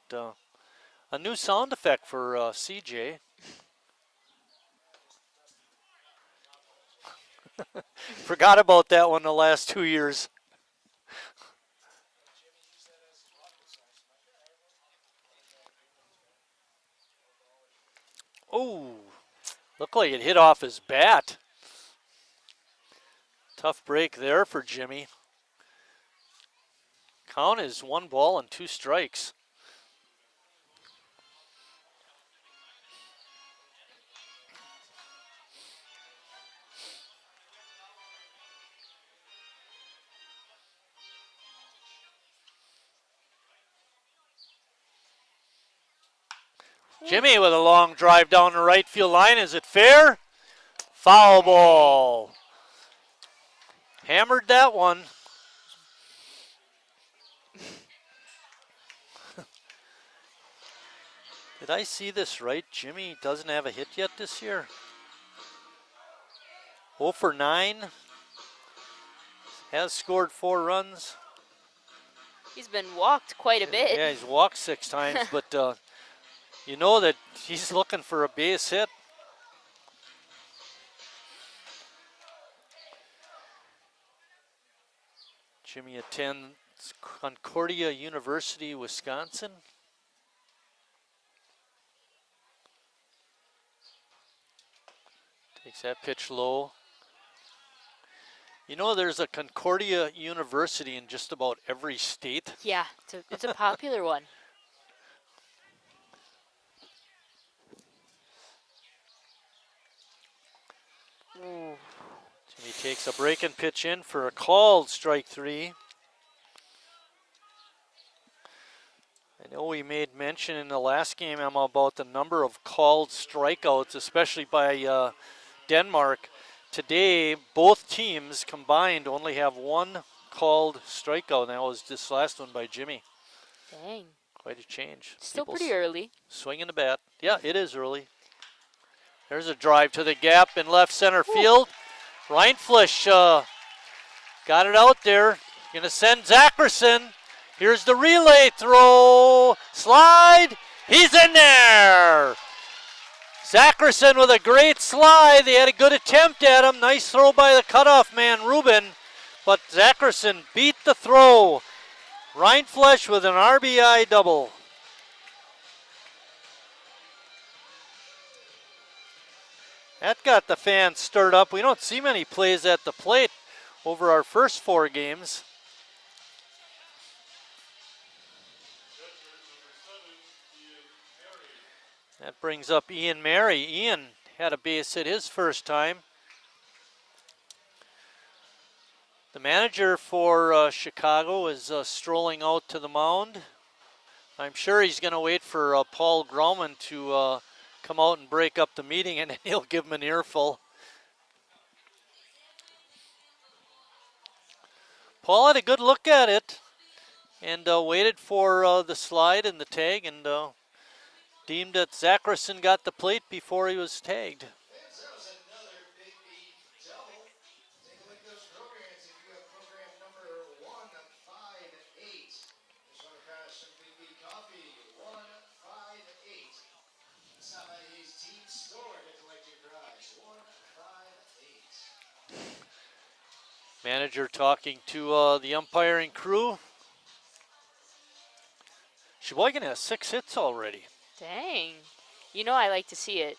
a new sound effect for CJ. Forgot about that one the last 2 years. Oh, looked like it hit off his bat. Tough break there for Jimmy. Count is 1 ball and 2 strikes. Jimmy with a long drive down the right field line. Is it fair? Foul ball. Hammered that one. Did I see this right? Jimmy doesn't have a hit yet this year. 0 for 9. Has scored 4 runs. He's been walked quite a bit. Yeah, he's walked 6 times, but you know that he's looking for a base hit. Jimmy attends Concordia University, Wisconsin. Takes that pitch low. You know, there's a Concordia University in just about every state. Yeah, it's a popular one. Ooh. Jimmy takes a breaking pitch in for a called strike 3. I know we made mention in the last game, Emma, about the number of called strikeouts, especially by Denmark. Today, both teams combined only have 1 called strikeout, and that was this last one by Jimmy. Dang. Quite a change. Still People pretty early. Swinging the bat. Yeah, it is early. There's a drive to the gap in left center field. Reinfleisch got it out there. Going to send Zackerson. Here's the relay throw. Slide. He's in there. Zackerson with a great slide. They had a good attempt at him. Nice throw by the cutoff man, Rubin. But Zackerson beat the throw. Reinfleisch with an RBI double. That got the fans stirred up. We don't see many plays at the plate over our first 4 games. That brings up Ian Mary. Ian had a base hit his first time. The manager for Chicago is strolling out to the mound. I'm sure he's going to wait for Paul Grauman to come out and break up the meeting, and then he'll give him an earful. Paul had a good look at it and waited for the slide and the tag, and deemed that Zacharson got the plate before he was tagged. Manager talking to the umpiring crew. Sheboygan has 6 hits already. Dang. You know I like to see it.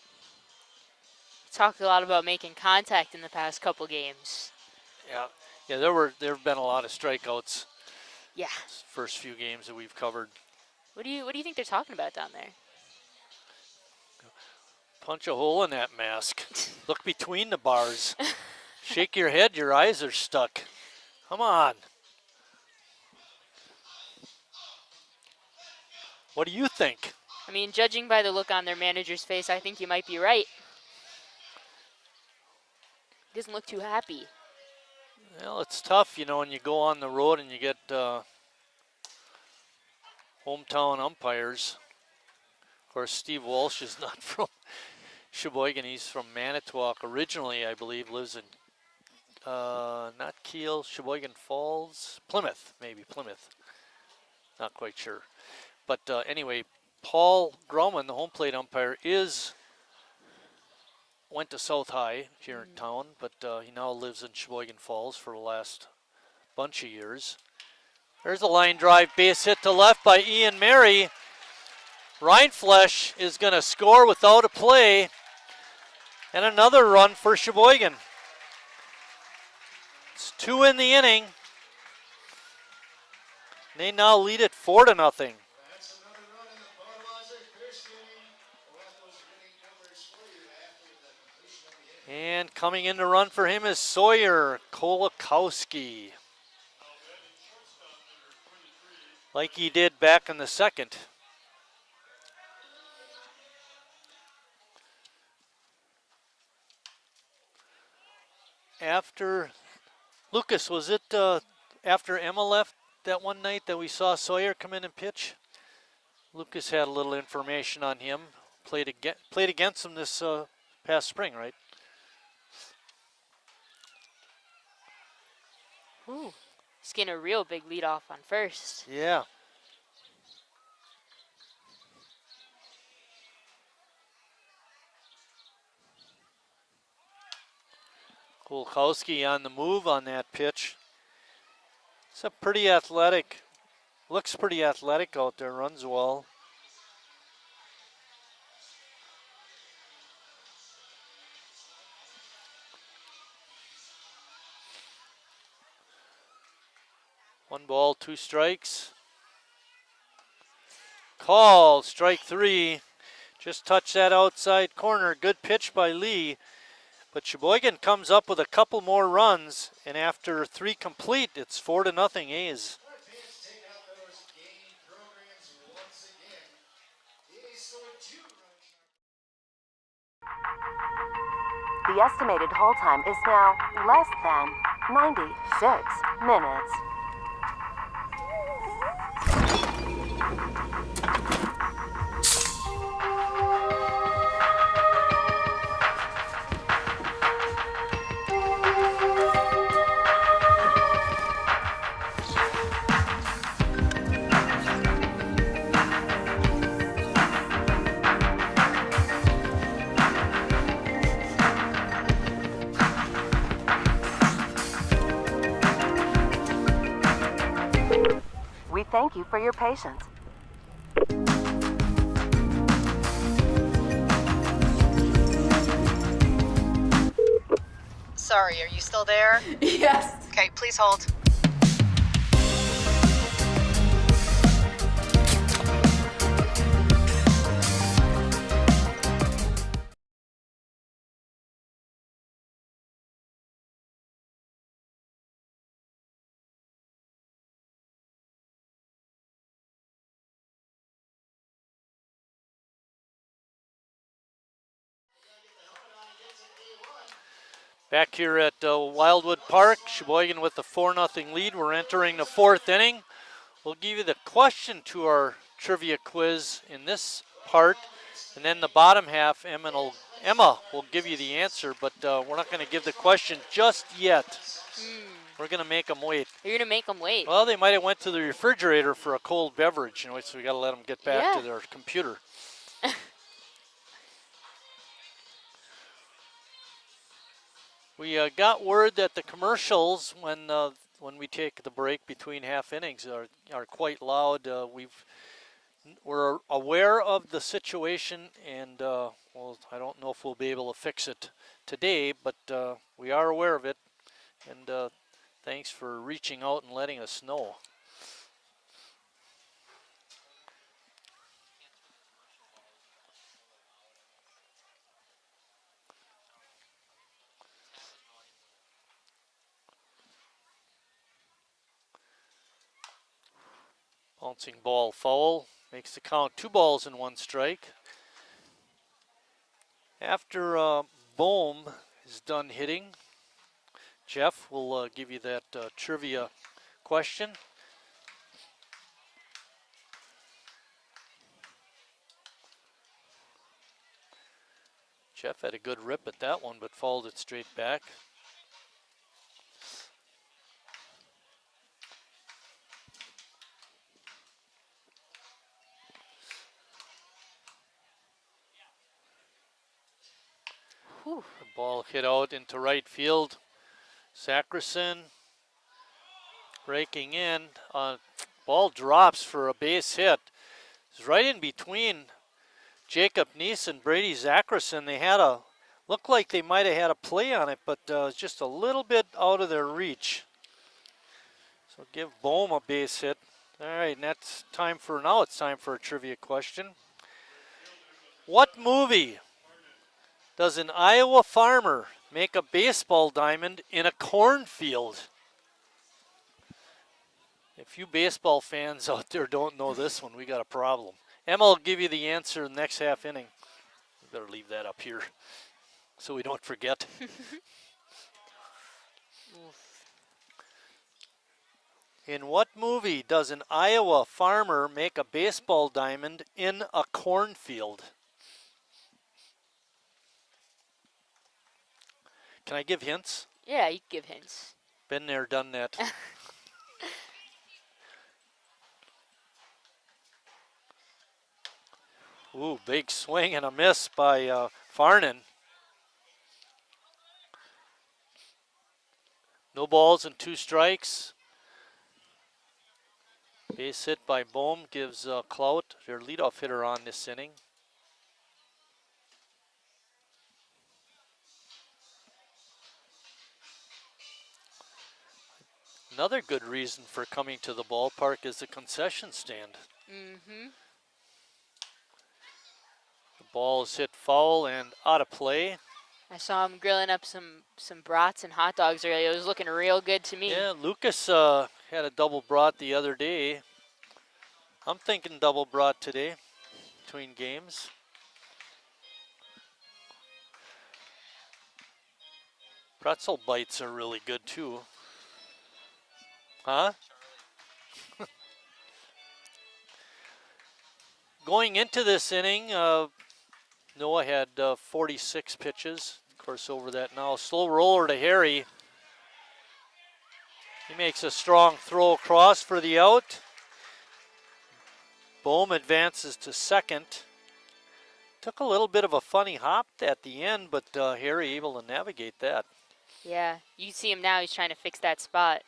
Talked a lot about making contact in the past couple games. Yeah, there have been a lot of strikeouts. Yeah. First few games that we've covered. What do you think they're talking about down there? Punch a hole in that mask. Look between the bars. Shake your head, your eyes are stuck. Come on. What do you think? I mean, judging by the look on their manager's face, I think you might be right. He doesn't look too happy. Well, it's tough, you know, when you go on the road and you get hometown umpires. Of course, Steve Walsh is not from Sheboygan. He's from Manitowoc originally, I believe. Lives in not Kiel, Sheboygan Falls, Plymouth, maybe Plymouth. Not quite sure. But anyway, Paul Grauman, the home plate umpire, went to South High here in town, but he now lives in Sheboygan Falls for the last bunch of years. There's a line drive base hit to left by Ian Mary. Rindfleisch is going to score without a play, and another run for Sheboygan. It's 2 in the inning. They now lead it 4-0. And coming in to run for him is Sawyer Kolakowski. Like he did back in the second. After Lucas, was it after Emma left that one night that we saw Sawyer come in and pitch? Lucas had a little information on him. Played against him this past spring, right? Ooh, he's getting a real big lead off on first. Yeah. Kolakowski on the move on that pitch. It's a pretty athletic, looks pretty athletic out there, runs well. One ball, 2 strikes. Call, strike 3. Just touched that outside corner. Good pitch by Lee. But Sheboygan comes up with a couple more runs, and after 3 complete, it's 4-0 A's. The estimated hold time is now less than 96 minutes. We thank you for your patience. Sorry, are you still there? Yes. Okay, please hold. Back here at Wildwood Park, Sheboygan with the 4-0 lead. We're entering the 4th inning. We'll give you the question to our trivia quiz in this part, and then the bottom half, Emma will give you the answer, but we're not going to give the question just yet. We're going to make them wait. You're going to make them wait. Well, they might have went to the refrigerator for a cold beverage, so we got to let them get back to their computer. We got word that the commercials, when we take the break between half innings, are quite loud. We're aware of the situation, and well, I don't know if we'll be able to fix it today, but we are aware of it, and thanks for reaching out and letting us know. Bouncing ball foul, makes the count 2 balls and 1 strike. After Bohm is done hitting, Jeff will give you that trivia question. Jeff had a good rip at that one, but fouled it straight back. Whew. The ball hit out into right field. Sackerson breaking in. Ball drops for a base hit. It's right in between Jacob Neese and Brady Zackerson. They had looked like they might have had a play on it, but it's just a little bit out of their reach. So give Bohm a base hit. All right, and it's time for a trivia question. What movie does an Iowa farmer make a baseball diamond in a cornfield? If you baseball fans out there don't know this one, we got a problem. Emma will give you the answer in the next half inning. We better leave that up here so we don't forget. In what movie does an Iowa farmer make a baseball diamond in a cornfield? Can I give hints? Yeah, you give hints. Been there, done that. Ooh, big swing and a miss by Farnan. No balls and 2 strikes. Base hit by Bohm gives Clout their leadoff hitter on this inning. Another good reason for coming to the ballpark is the concession stand. Mm-hmm. The ball is hit foul and out of play. I saw him grilling up some brats and hot dogs earlier. It was looking real good to me. Yeah, Lucas had a double brat the other day. I'm thinking double brat today between games. Pretzel bites are really good too. Huh? Going into this inning, Noah had 46 pitches. Of course, over that now. Slow roller to Harry. He makes a strong throw across for the out. Bohm advances to second. Took a little bit of a funny hop at the end, but Harry able to navigate that. Yeah, you can see him now. He's trying to fix that spot.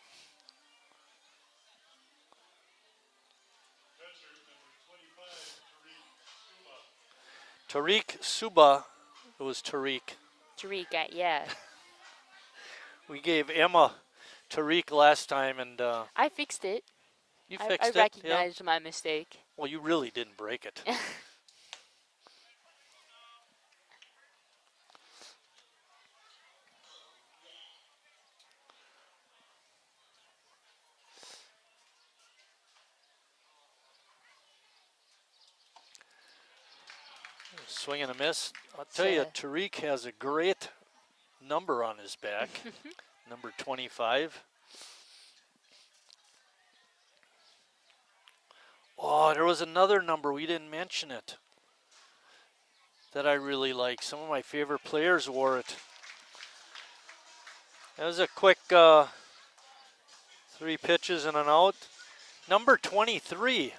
Tariq Suba. It was Tariq. Tariq, yeah. We gave Emma Tariq last time, and I fixed it. You fixed it? I recognized my mistake. Well, you really didn't break it. Swing and a miss. I'll tell you, Tariq has a great number on his back, number 25. Oh, there was another number, we didn't mention it, that I really like. Some of my favorite players wore it. That was a quick 3 pitches and an out. Number 23.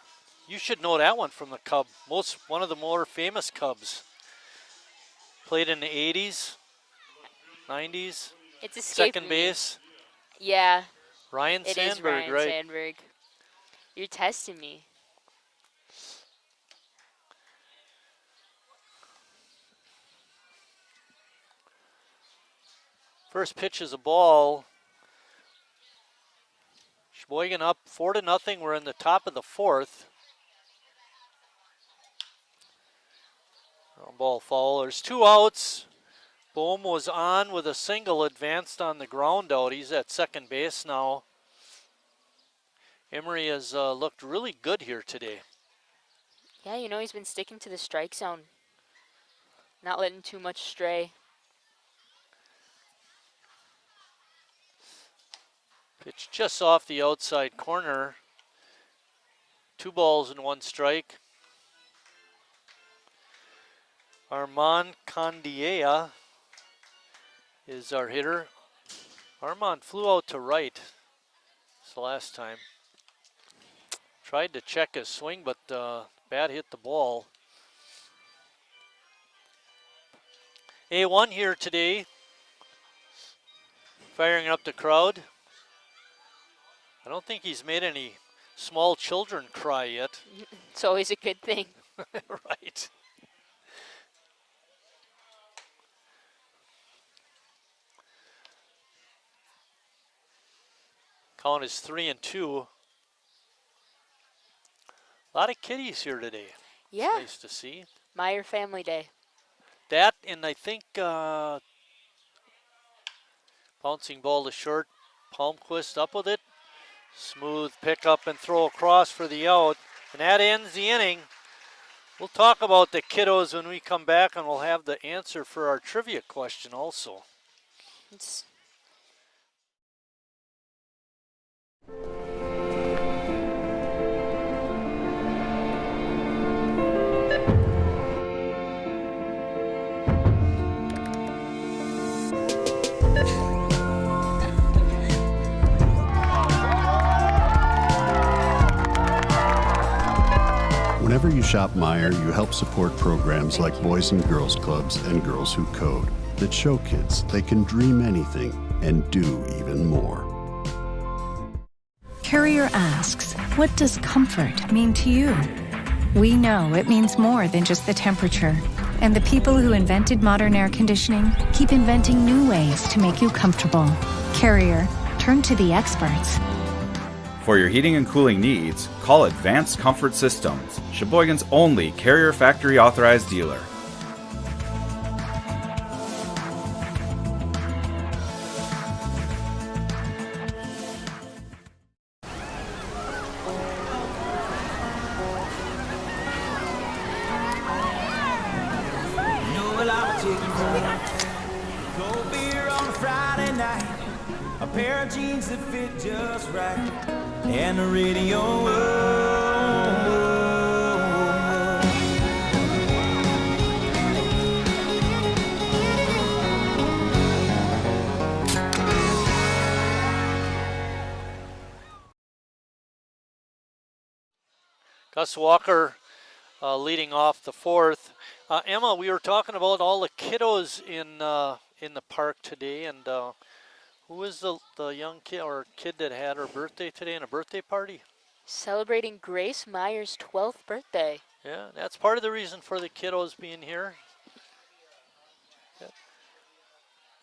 You should know that one from the Cub. One of the more famous Cubs. Played in the 80s, 90s. It's escaped Second me. base. Yeah. Ryan It Sandberg, is Ryan right? Sandberg. You're testing me. First pitch is a ball. Sheboygan up 4-0. We're in the top of the fourth. Ball foul. There's 2 outs. Bohm was on with a single, advanced on the ground out. He's at second base now. Emery has looked really good here today. Yeah, you know, he's been sticking to the strike zone. Not letting too much stray. Pitch just off the outside corner. 2 balls and 1 strike. Armand Candia is our hitter. Armand flew out to right. It's the last time. Tried to check his swing, but bat hit the ball. A1 here today. Firing up the crowd. I don't think he's made any small children cry yet. It's always a good thing. Right. Count is 3-2. A lot of kiddies here today. Yeah. It's nice to see. Meyer Family Day. That, and I think bouncing ball to short. Palmquist up with it. Smooth pick up and throw across for the out. And that ends the inning. We'll talk about the kiddos when we come back, and we'll have the answer for our trivia question also. It's Whenever you shop Meijer, you help support programs like Boys and Girls Clubs and Girls Who Code that show kids they can dream anything and do even more. Carrier asks, what does comfort mean to you? We know it means more than just the temperature. And the people who invented modern air conditioning keep inventing new ways to make you comfortable. Carrier, turn to the experts. For your heating and cooling needs, call Advanced Comfort Systems, Sheboygan's only Carrier factory authorized dealer. Cold beer on a Friday night, a pair of jeans that fit just right, and the radio. Gus Walker leading off the fourth. Emma, we were talking about all the kiddos in the park today, and who was the young kid or kid that had her birthday today in a birthday party? celebrating Grace Meyer's 12th birthday. Yeah, that's part of the reason for the kiddos being here. Yeah.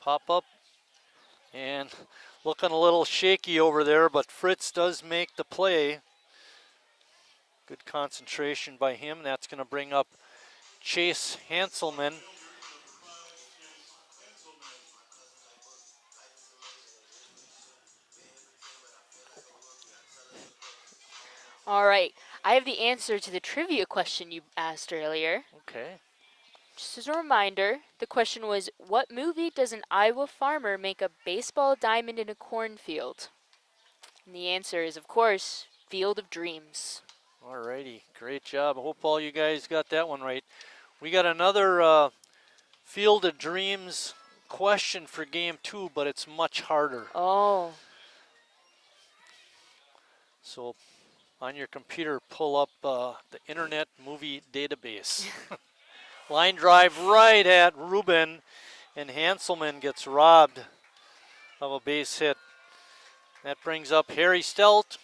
Pop up, and looking a little shaky over there, but Fritz does make the play. Good concentration by him. That's going to bring up Chase Hanselman. All right, I have the answer to the trivia question you asked earlier. Okay. Just as a reminder, the question was, what movie does an Iowa farmer make a baseball diamond in a cornfield? And the answer is, of course, Field of Dreams. Alrighty, great job. I hope all you guys got that one right. We got another Field of Dreams question for game 2, but it's much harder. Oh. So on your computer, pull up the Internet Movie Database. Line drive right at Ruben, and Hanselman gets robbed of a base hit. That brings up Harry Stelt.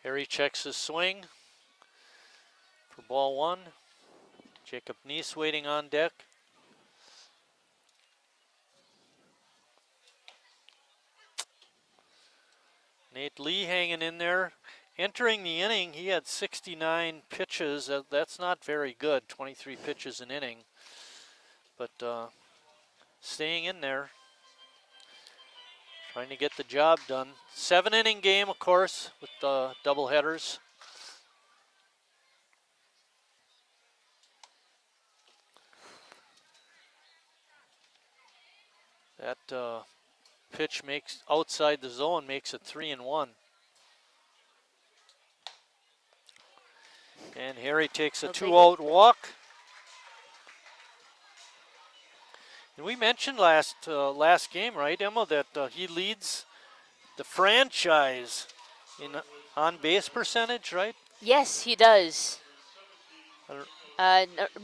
Harry checks his swing for ball 1. Jacob Neese waiting on deck. Nate Lee hanging in there. Entering the inning, he had 69 pitches. That's not very good, 23 pitches an inning. But staying in there, trying to get the job done. 7-inning game, of course, with the double headers. That pitch makes outside the zone, makes it 3-1. And Harry takes a 2-out walk. And we mentioned last game, right, Emma, that he leads the franchise in on-base percentage, right? Yes, he does.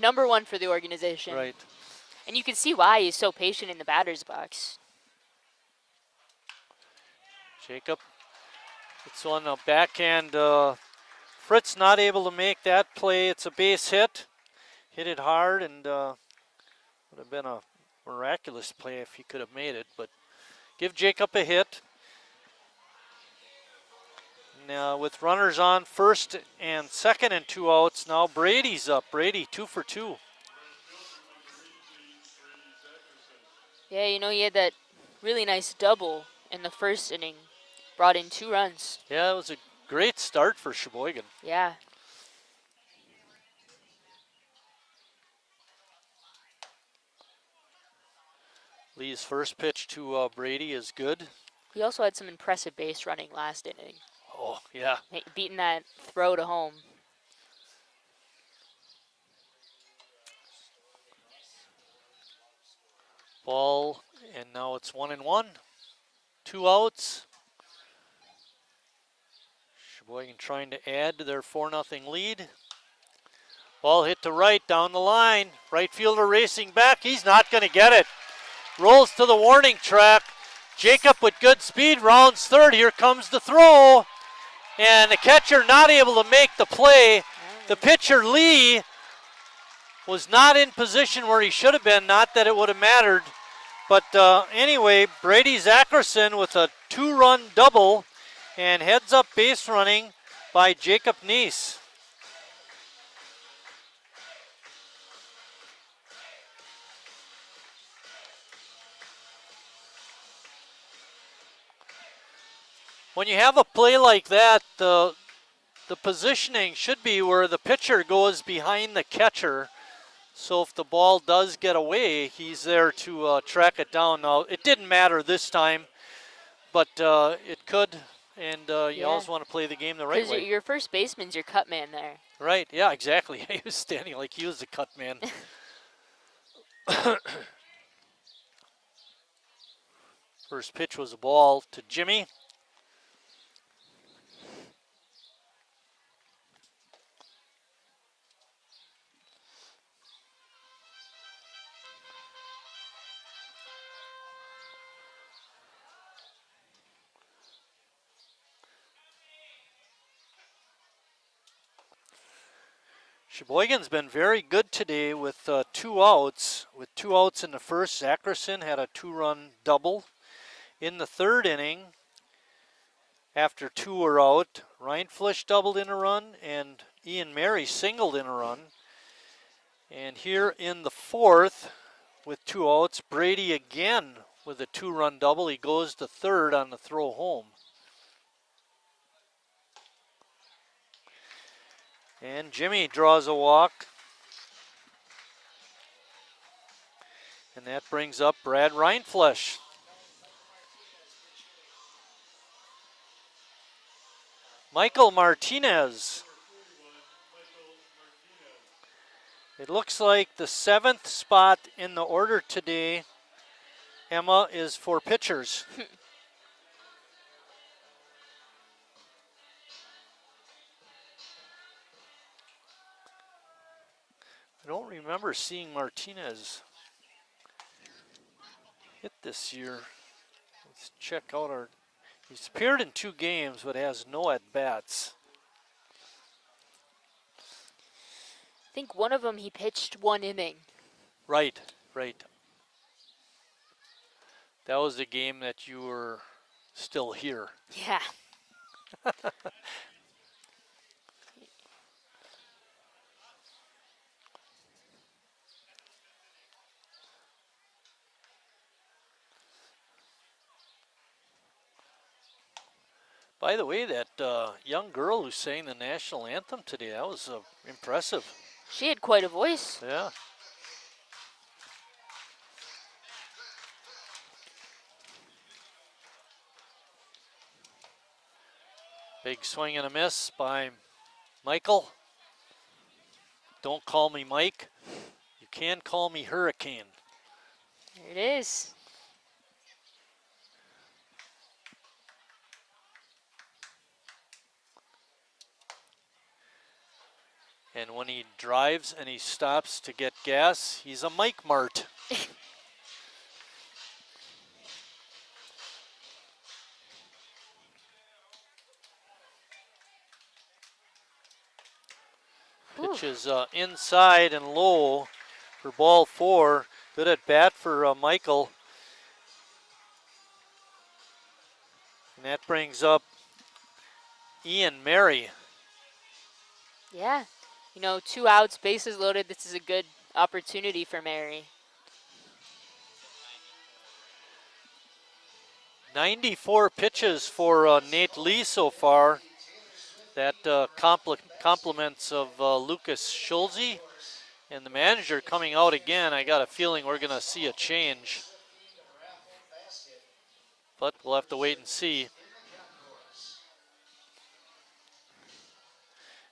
Number 1 for the organization. Right. And you can see why he's so patient in the batter's box. Jacob, it's on the backhand. Fritz not able to make that play. It's a base hit. Hit it hard, and would have been a miraculous play if he could have made it. But give Jacob a hit. Now with runners on first and second and 2 outs, now Brady's up. Brady 2 for 2. Yeah, you know, he had that really nice double in the first inning. Brought in 2 runs. Yeah, it was a great start for Sheboygan. Yeah. Lee's first pitch to Brady is good. He also had some impressive base running last inning. Oh, yeah. Beating that throw to home. Ball, and now it's 1-1. 2 outs. Sheboygan trying to add to their 4-0 lead. Ball hit to right down the line. Right fielder racing back. He's not going to get it. Rolls to the warning track. Jacob with good speed rounds third. Here comes the throw. And the catcher not able to make the play. The pitcher, Lee, was not in position where he should have been. Not that it would have mattered. But anyway, Brady Zackerson with a 2-run double and heads up base running by Jacob Neese. When you have a play like that, the positioning should be where the pitcher goes behind the catcher. So if the ball does get away, he's there to track it down. Now, it didn't matter this time, but it could, and you always want to play the game the right way. Because your first baseman's your cut man there. Right, yeah, exactly. He was standing like he was the cut man. First pitch was a ball to Jimmy. Sheboygan's been very good today with 2 outs. With 2 outs in the first, Zackerson had a 2-run double. In the third inning, after 2 were out. Rindfleisch doubled in a run, and Ian Mary singled in a run. And here in the 4th, with 2 outs, Brady again with a 2-run double. He goes to 3rd on the throw home. And Jimmy draws a walk. And that brings up Brad Rindfleisch. Michael Martinez. It looks like the 7th spot in the order today, Emma, is for pitchers. I don't remember seeing Martinez hit this year. Let's check out our... He's appeared in 2 games, but has no at-bats. I think one of them he pitched 1 inning. Right, right. That was the game that you were still here. Yeah. By the way, that young girl who sang the national anthem today, that was impressive. She had quite a voice. Yeah. Big swing and a miss by Michael. Don't call me Mike. You can call me Hurricane. There it is. And when he drives and he stops to get gas, he's a Mike Mart. Pitch is inside and low for ball 4. Good at bat for Michael. And that brings up Ian Mary. Yeah. You know, 2 outs, bases loaded. This is a good opportunity for Mary. 94 pitches for Nate Lee so far. That compliments of Lucas Schulze. And the manager coming out again. I got a feeling we're going to see a change. But we'll have to wait and see.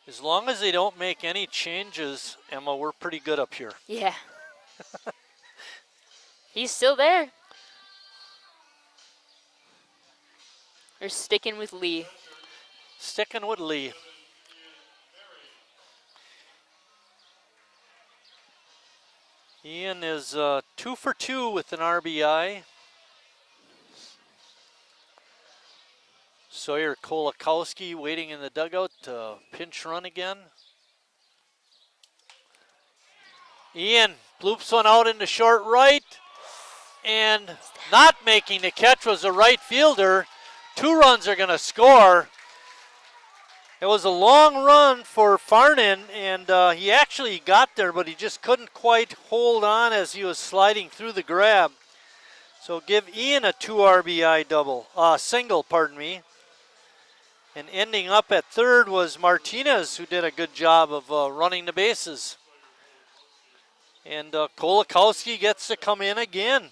As long as they don't make any changes, Emma, we're pretty good up here. Yeah. He's still there. They're sticking with Lee. Sticking with Lee. Ian is 2 for 2 with an RBI. Sawyer Kolakowski waiting in the dugout to pinch run again. Ian bloops one out into short right, and not making the catch was a right fielder. 2 runs are going to score. It was a long run for Farnan, and he actually got there, but he just couldn't quite hold on as he was sliding through the grab. So give Ian a 2 RBI single, pardon me. And ending up at 3rd was Martinez, who did a good job of running the bases. And Kolakowski gets to come in again.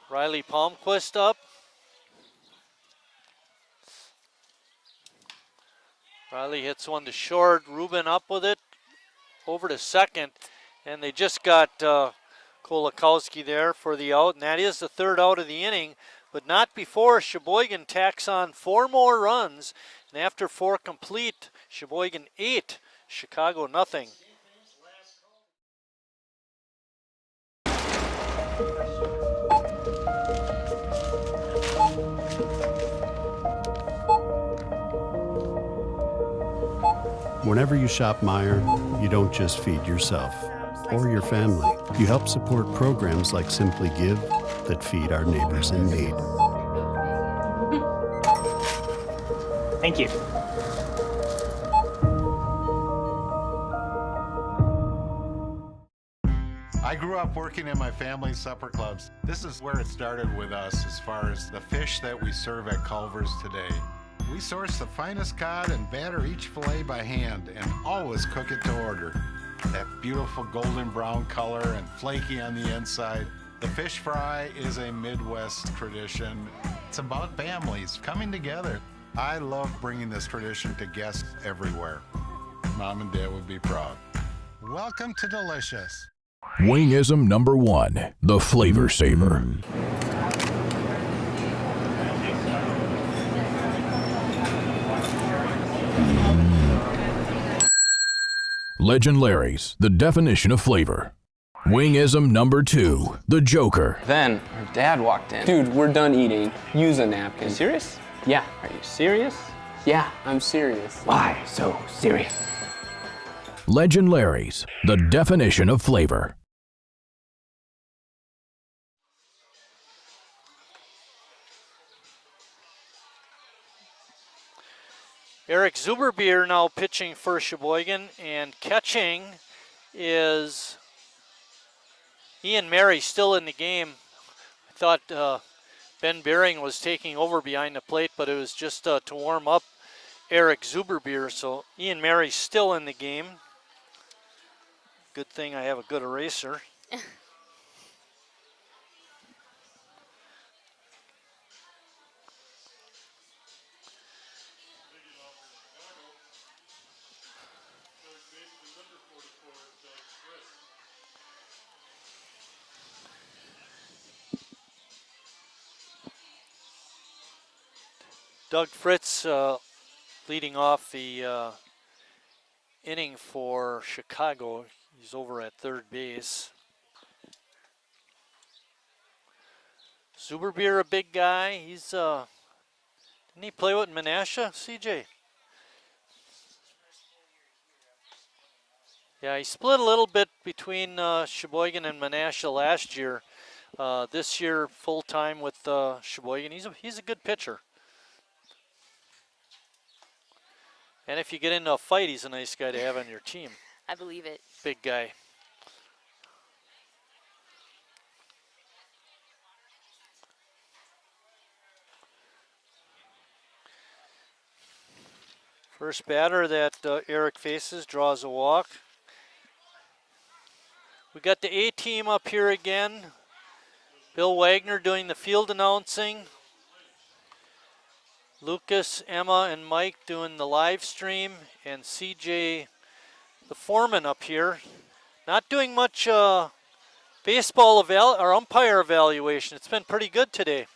Riley Palmquist up. Riley hits one to short. Rubin up with it. Over to 2nd. And they just got Kolakowski there for the out. And that is the 3rd out of the inning. But not before Sheboygan tacks on 4 more runs. And after 4 complete, Sheboygan 8, Chicago nothing. Whenever you shop Meijer, you don't just feed yourself or your family. You help support programs like Simply Give, that feed our neighbors in need. Thank you. I grew up working in my family's supper clubs. This is where it started with us as far as the fish that we serve at Culver's today. We source the finest cod and batter each fillet by hand and always cook it to order. That beautiful golden brown color and flaky on the inside. The fish fry is a Midwest tradition. It's about families coming together. I love bringing this tradition to guests everywhere. Mom and Dad would be proud. Welcome to Delicious. Wingism number 1, the Flavor Saver. Legend Larry's, the definition of flavor. Wingism number 2, the Joker. Then her dad walked in. Dude, we're done eating. Use a napkin. Serious? Yeah. Are you serious? Yeah, I'm serious. Why so serious? Legend Larry's, the definition of flavor. Eric Zuberbier now pitching for Sheboygan, and catching is Ian Mary, still in the game. I thought Ben Bering was taking over behind the plate, but it was just to warm up Eric Zuberbier, so Ian Mary's still in the game. Good thing I have a good eraser. Doug Fritz leading off the inning for Chicago. He's over at third base. Zuberbier, a big guy. He's didn't he play with Menasha, CJ? Yeah, he split a little bit between Sheboygan and Menasha last year. This year, full time with Sheboygan. He's a good pitcher. And if you get into a fight, he's a nice guy to have on your team. I believe it. Big guy. First batter that Eric faces draws a walk. We got the A team up here again. Bill Wagner doing the field announcing. Lucas, Emma, and Mike doing the live stream, and CJ, the foreman, up here. Not doing much baseball or umpire evaluation. It's been pretty good today.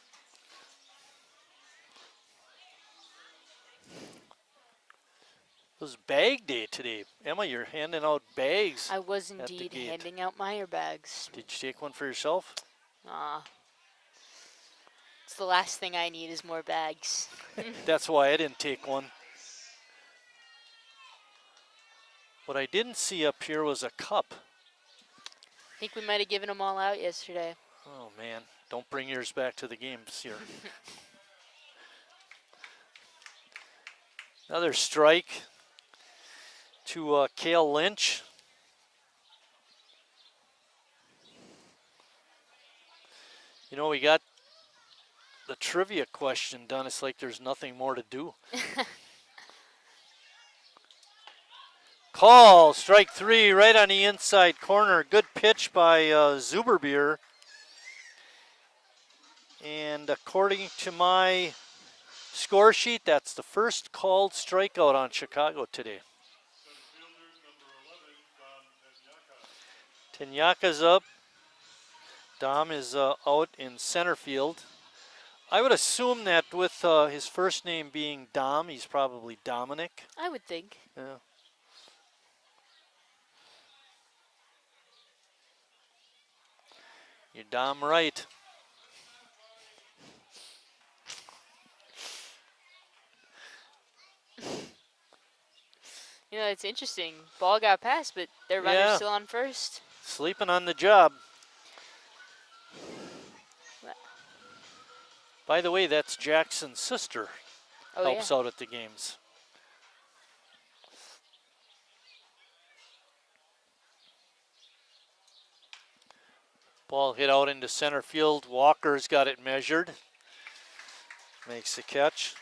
It was bag day today. Emma, you're handing out bags. I was indeed handing out Meyer bags. Did you take one for yourself? It's the last thing I need is more bags. That's why I didn't take one. What I didn't see up here was a cup. I think we might have given them all out yesterday. Oh man, don't bring yours back to the games here. Another strike to Cale Lynch. You know, we got the trivia question done. It's like there's nothing more to do. Call, strike 3, right on the inside corner. Good pitch by Zuberbier. And according to my score sheet, that's the first called strikeout on Chicago today. Tenyaka's up. Dom is out in center field. I would assume that with his first name being Dom, he's probably Dominic. I would think. Yeah. You're Dom right. You know, it's interesting. Ball got passed, but their runner's still on first. Sleeping on the job. By the way, that's Jackson's sister. Oh, Helps out at the games. Ball hit out into center field. Walker's got it measured. Makes the catch.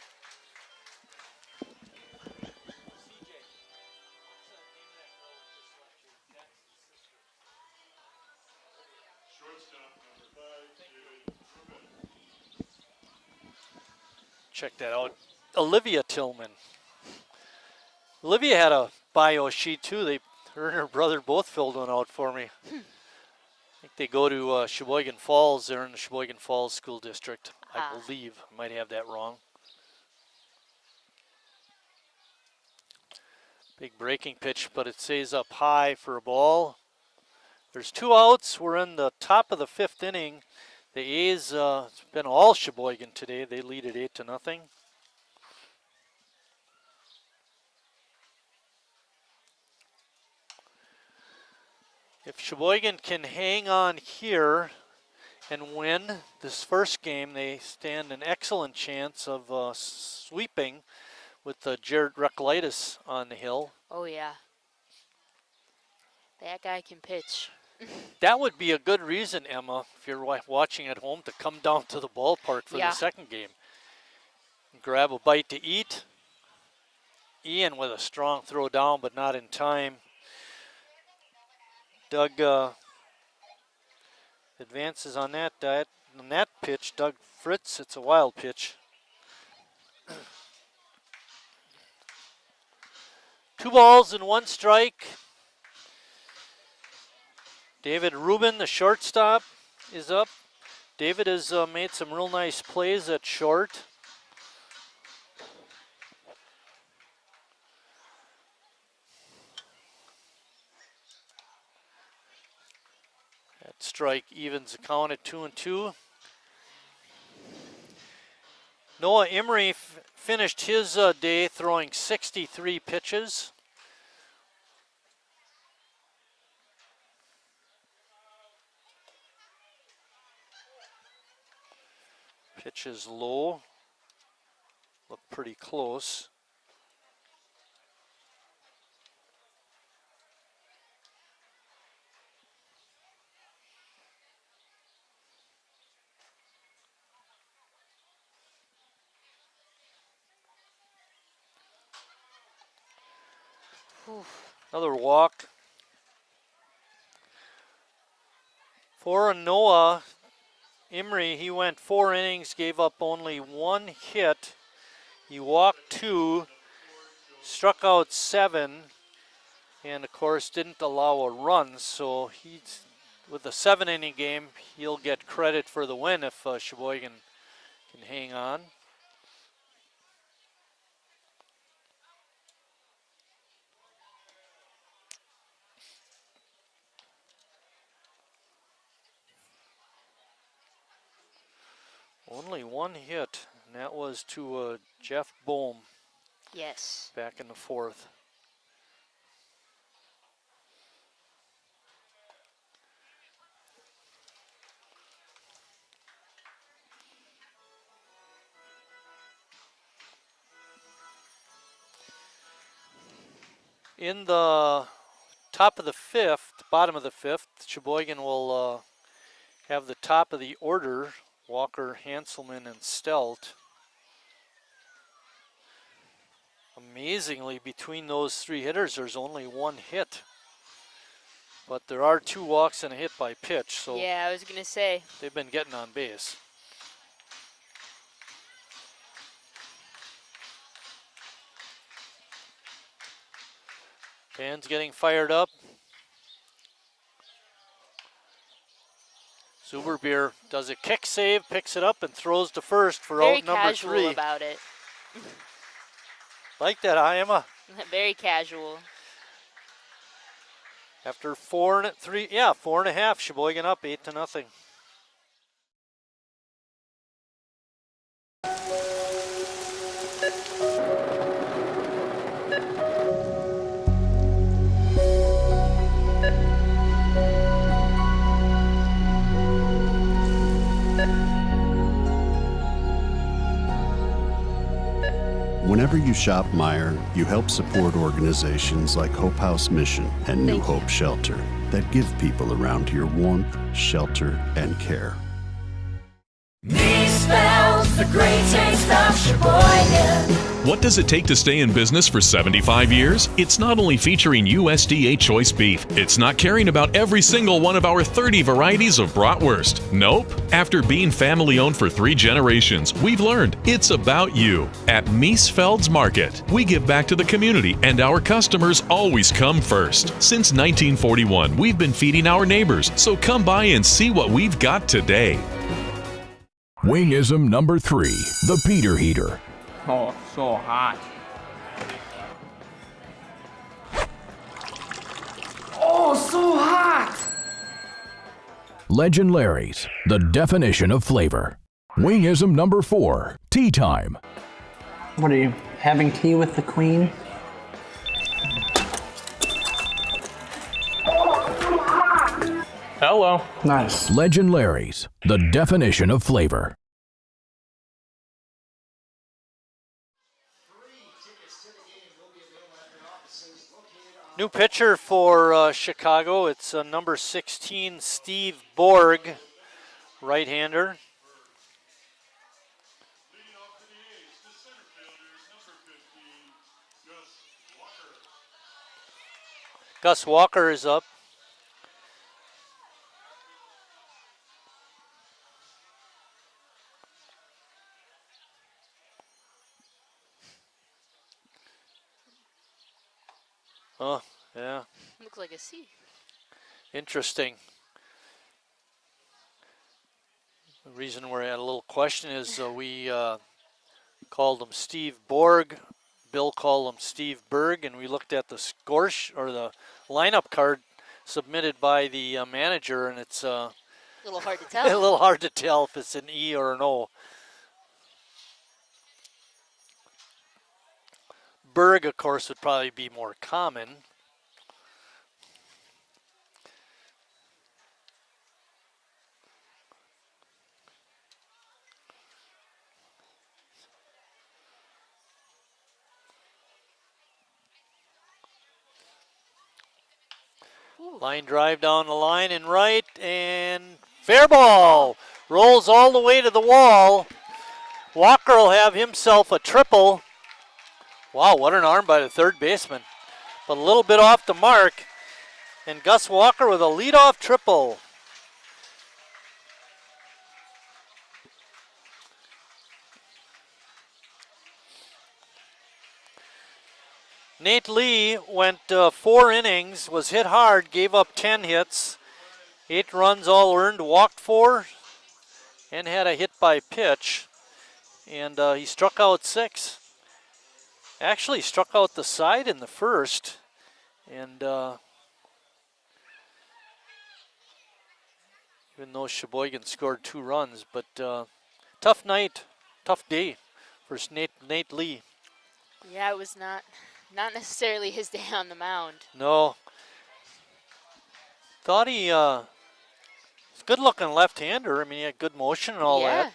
Check that out. Olivia Tillman. Olivia had a bio sheet too. Her and her brother both filled one out for me. I think they go to Sheboygan Falls. They're in the Sheboygan Falls School District, I believe. I might have that wrong. Big breaking pitch, but it stays up high for a ball. There's 2 outs. We're in the top of the 5th inning. The A's, it's been all Sheboygan today. They lead it 8-0. If Sheboygan can hang on here and win this first game, they stand an excellent chance of sweeping with Jared Recklitis on the hill. Oh, yeah. That guy can pitch. That would be a good reason, Emma, if you're watching at home, to come down to the ballpark for the second game. Grab a bite to eat. Ian with a strong throw down, but not in time. Doug advances on that pitch. Doug Fritz, it's a wild pitch. 2 balls and 1 strike. David Rubin, the shortstop, is up. David has made some real nice plays at short. That strike evens the count at 2-2. Noah Emery finished his day throwing 63 pitches. Pitch is low. Look pretty close. Another walk. For Noah Emery, he went 4 innings, gave up only 1 hit. He walked 2, struck out 7, and of course didn't allow a run. So he's, with a 7-inning game, he'll get credit for the win if Sheboygan can hang on. Only 1 hit, and that was to Jeff Bohm. Yes. Back in the 4th. In the top of the 5th, bottom of the 5th, Sheboygan will have the top of the order. Walker, Hanselman, and Stelt. Amazingly, between those 3 hitters, there's only 1 hit. But there are 2 walks and a hit by pitch, so yeah, I was gonna say they've been getting on base. Fans getting fired up. Zuberbeer does a kick save, picks it up, and throws to first for out number 3. Very casual about it. Like that, huh, Emma? Very casual. After 4 and a half, Sheboygan up 8-0. Whenever you shop Meijer, you help support organizations like Hope House Mission and New Hope Shelter that give people around here warmth, shelter, and care. Me spells the great taste of Sheboygan. What does it take to stay in business for 75 years? It's not only featuring USDA choice beef. It's not caring about every single one of our 30 varieties of bratwurst. Nope. After being family-owned for 3 generations, we've learned it's about you. At Miesfeld's Market, we give back to the community, and our customers always come first. Since 1941, we've been feeding our neighbors, so come by and see what we've got today. Wingism number 3, the Peter Heater. Oh, so hot. Oh, so hot! Legend Larry's, the definition of flavor. Wingism number 4, tea time. What are you, having tea with the queen? Hello. Nice. Legend Larry's, the definition of flavor. New pitcher for Chicago. It's number 16, Steve Borg, right-hander. Gus Walker is up. Oh, yeah. Looks like a C. Interesting. The reason we're at a little question is we called him Steve Borg. Bill called him Steve Berg, and we looked at the score or the lineup card submitted by the manager, and it's a little hard to tell. a little hard to tell if it's an E or an O. Berg, of course, would probably be more common. Line drive down the line and right, and fair ball. Rolls all the way to the wall. Walker will have himself a triple. Wow, what an arm by the third baseman. But a little bit off the mark. And Gus Walker with a leadoff triple. Nate Lee went 4 innings, was hit hard, gave up 10 hits, 8 runs all earned, walked 4, and had a hit by pitch. And he struck out 6. Actually struck out the side in the first, and even though Sheboygan scored 2 runs, but tough night, tough day for Nate Lee. Yeah, it was not necessarily his day on the mound. No. Thought he good looking left-hander. I mean, he had good motion and all that.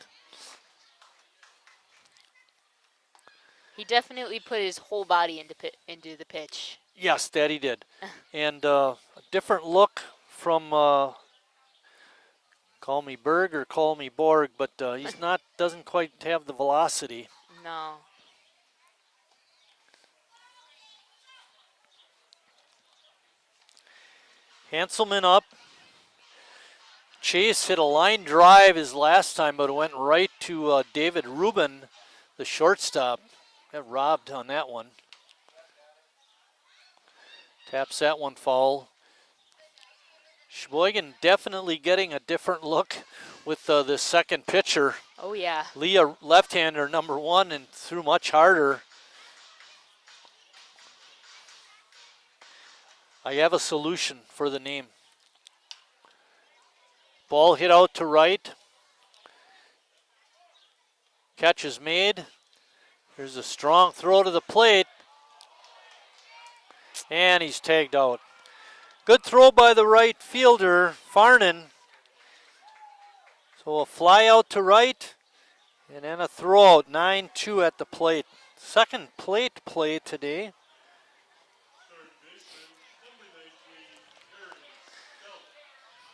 He definitely put his whole body into the pitch. Yes, that he did. And a different look from call me Berg or call me Borg, but he's doesn't quite have the velocity. No. Hanselman up. Chase hit a line drive his last time, but it went right to David Rubin, the shortstop. Got robbed on that one. Taps that one foul. Sheboygan definitely getting a different look with the second pitcher. Oh, yeah. Lee, a left-hander, number 1, and threw much harder. I have a solution for the name. Ball hit out to right. Catch is made. Here's a strong throw to the plate. And he's tagged out. Good throw by the right fielder, Farnan. So a fly out to right, and then a throw out, 9-2 at the plate. Second plate play today.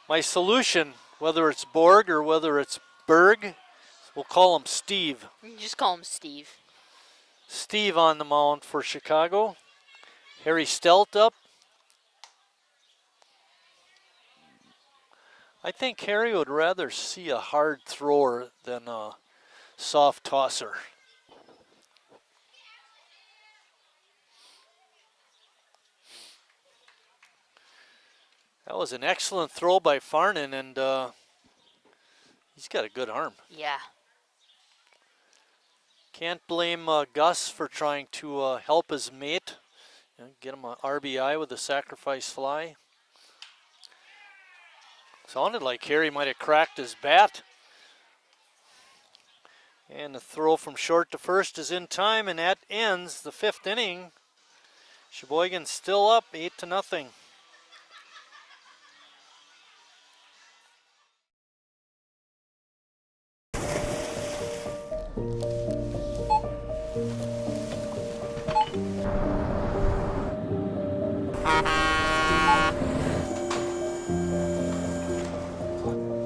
My solution, whether it's Borg or whether it's Berg, we'll call him Steve. You just call him Steve. Steve on the mound for Chicago. Harry Stelt up. I think Harry would rather see a hard thrower than a soft tosser. That was an excellent throw by Farnan, and he's got a good arm. Yeah. Can't blame Gus for trying to help his mate. Get him an RBI with a sacrifice fly. Sounded like Harry might have cracked his bat. And the throw from short to first is in time, and that ends the 5th inning. Sheboygan still up 8-0.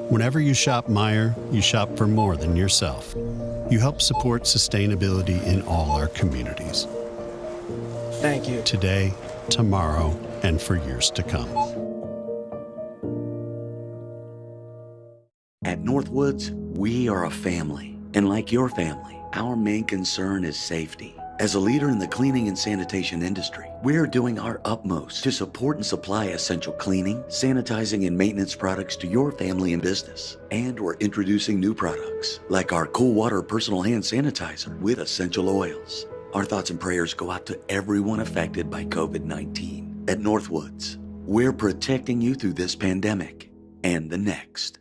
Whenever you shop Meijer, you shop for more than yourself. You help support sustainability in all our communities. Thank you. Today, tomorrow, and for years to come. At Northwoods, we are a family. And like your family, our main concern is safety. As a leader in the cleaning and sanitation industry, we're doing our utmost to support and supply essential cleaning, sanitizing, and maintenance products to your family and business. And we're introducing new products, like our Cool Water Personal Hand Sanitizer with essential oils. Our thoughts and prayers go out to everyone affected by COVID-19. At Northwoods, we're protecting you through this pandemic and the next.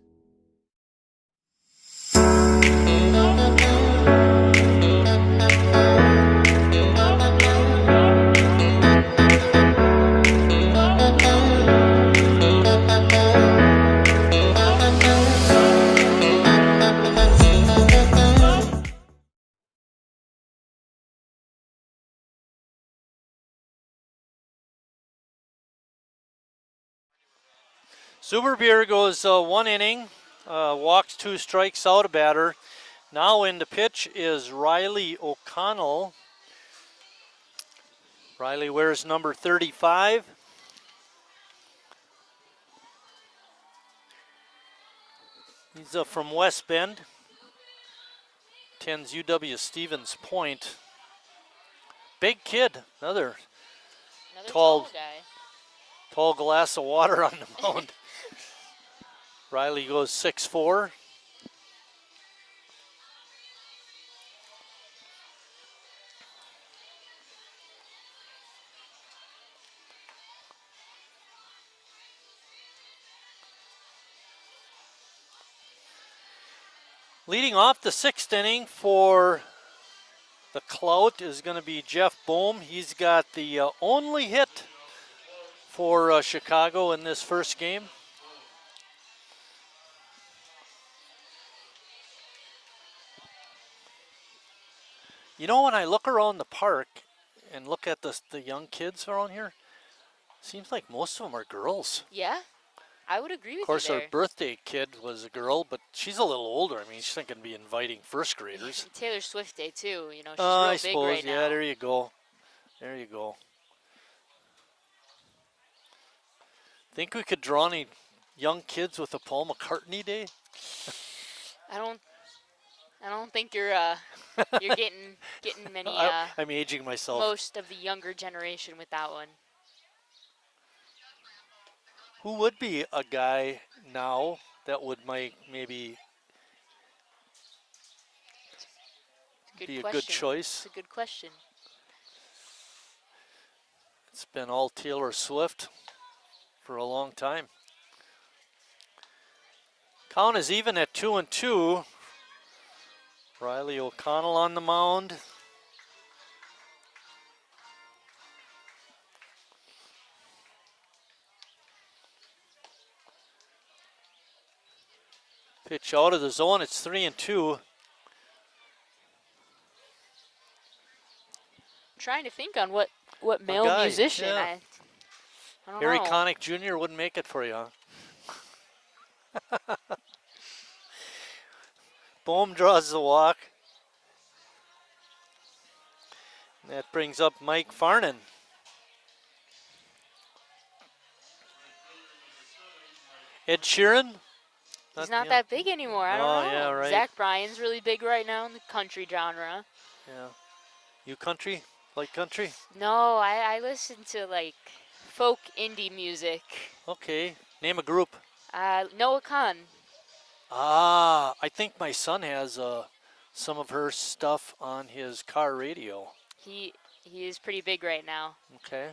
Zuberbier goes 1 inning, walks 2, strikes out a batter. Now in the pitch is Riley O'Connell. Riley wears number 35. He's from West Bend. Attends UW Stevens Point. Big kid, another tall guy. Tall glass of water on the mound. Riley goes 6'4". Leading off the 6th inning for the Clout is going to be Jeff Bohm. He's got the only hit for Chicago in this first game. You know, when I look around the park and look at the young kids around here, seems like most of them are girls. Yeah, I would agree with you. Of course, there. our birthday kid was a girl, but she's a little older. I mean, she's not going to be inviting first graders. Taylor Swift Day too. You know, she's I real suppose, big right now. yeah, there you go. There you go. Think we could draw any young kids with a Paul McCartney Day? I don't think you're getting many. I'm aging myself. Most of the younger generation with that one. Who would be a guy now that would maybe be a good choice? It's a good question. It's been all Taylor Swift for a long time. Count is even at 2-2. Riley O'Connell on the mound. Pitch out of the zone, it's 3-2. trying to think on what male guy, musician. yeah. I don't Harry know. Connick Jr. wouldn't make it for you, huh? Bohm draws the walk. That brings up Mike Farnan. Ed Sheeran? He's not that big anymore. I don't know. Yeah, right. Zach Bryan's really big right now in the country genre. Yeah. You country? Like country? No, I listen to like folk indie music. Okay. Name a group. Noah Khan. I think my son has some of her stuff on his car radio. He is pretty big right now. Okay.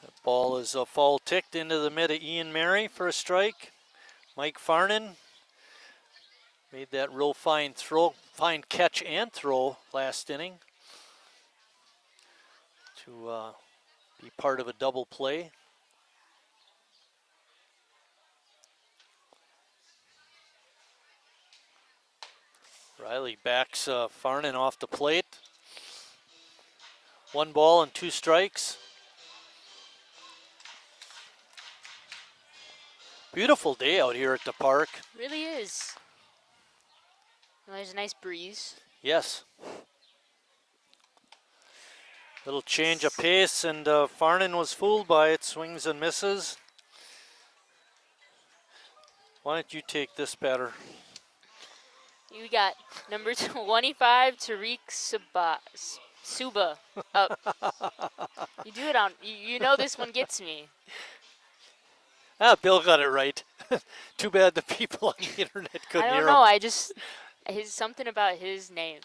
The ball is foul ticked into the mid of Ian Mary for a strike. Mike Farnan made that real fine fine catch and throw last inning to be part of a double play. Riley backs Farnan off the plate. 1 ball and 2 strikes. Beautiful day out here at the park. Really is. Well, there's a nice breeze. Yes. Little change of pace, and Farnan was fooled by it. Swings and misses. Why don't you take this batter? You got number 25, Tariq Suba up. You do it on. You know this one gets me. Bill got it right. Too bad the people on the internet couldn't I hear don't know. him. Something about his name.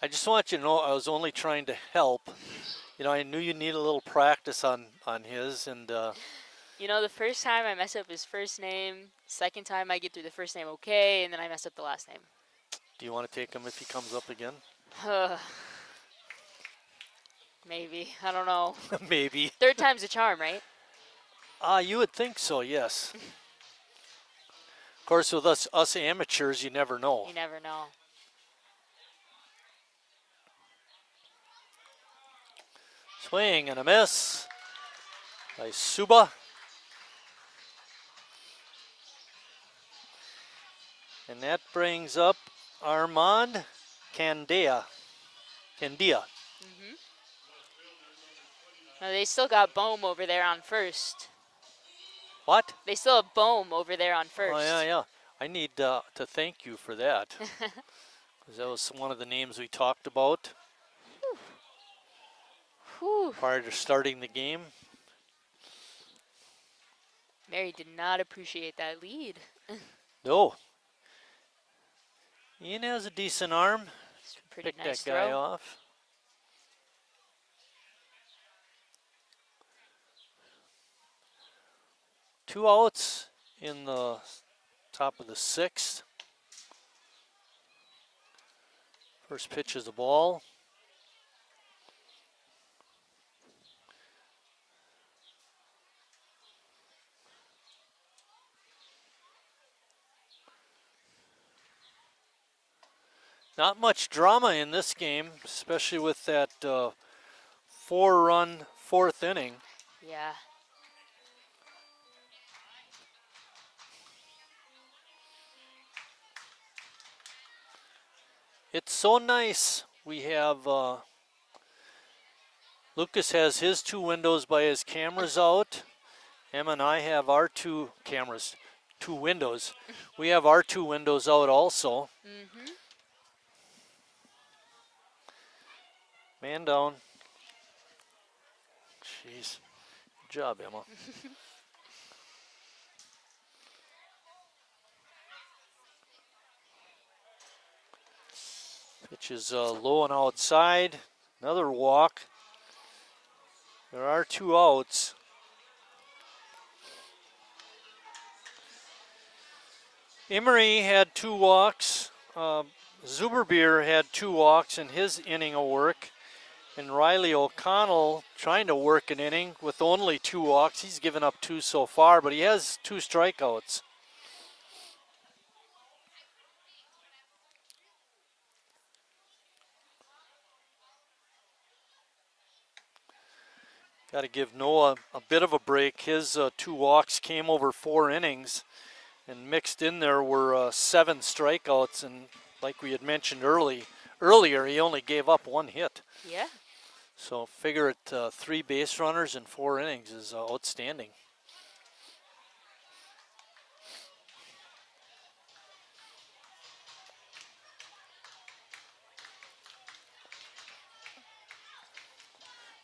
I just want you to know I was only trying to help. You know, I knew you need a little practice on his, and you know, the first time I mess up his first name, second time I get through the first name okay, and then I mess up the last name. Do you want to take him if he comes up again? Maybe. I don't know. Maybe. Third time's a charm, right? You would think so, yes. Of course, with us amateurs, you never know. You never know. Swing and a miss by Suba. And that brings up Armand Candia. Mm-hmm. No, they still got Bohm over there on first. What? They still have Bohm over there on first. Oh, yeah. I need to thank you for that. Because that was one of the names we talked about prior to starting the game. Mary did not appreciate that lead. No. Ian has a decent arm. Pretty Pick nice that guy throw. off. Two outs in the top of the 6th. First pitch is a ball. Not much drama in this game, especially with that 4-run 4th inning. Yeah. It's so nice. We have Lucas has his 2 windows by his cameras out. Emma and I have our 2 cameras, 2 windows. We have our 2 windows out also. Mm-hmm. Man down. Jeez. Good job, Emma. Pitch is low and outside. Another walk. There are 2 outs. Emery had 2 walks. Zuberbier had 2 walks in his inning of work. And Riley O'Connell trying to work an inning with only 2 walks. He's given up 2 so far, but he has 2 strikeouts. Got to give Noah a bit of a break. His 2 walks came over 4 innings, and mixed in there were 7 strikeouts. And like we had mentioned earlier, he only gave up 1 hit. Yeah. So figure it, 3 base runners in 4 innings is outstanding.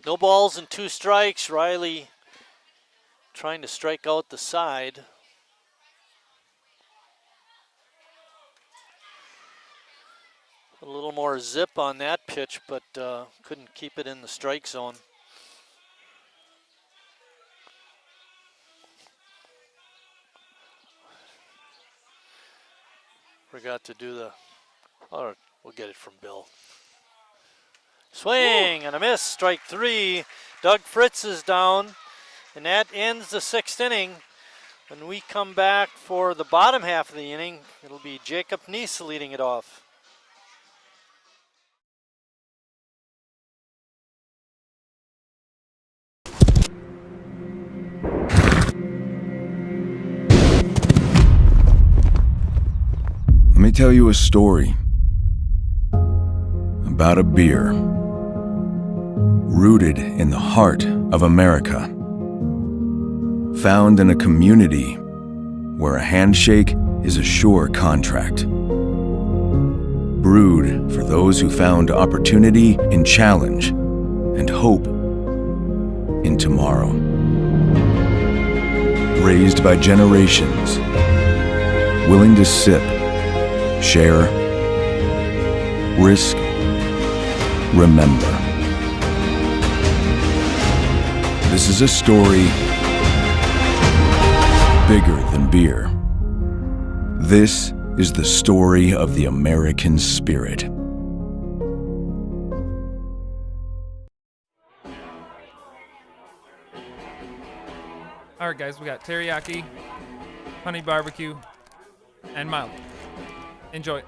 No balls and 2 strikes. Riley trying to strike out the side. A little more zip on that pitch, but couldn't keep it in the strike zone. Forgot to do the, or we'll get it from Bill. Swing and a miss, strike 3. Doug Fritz is down, and that ends the 6th inning. When we come back for the bottom half of the inning, it'll be Jacob Neese leading it off. Let me tell you a story about a beer rooted in the heart of America, found in a community where a handshake is a sure contract, brewed for those who found opportunity in challenge and hope in tomorrow, raised by generations willing to sip, share, risk, remember. This is a story bigger than beer. This is the story of the American spirit. All right, guys, we got teriyaki, honey barbecue, and mild. Enjoy.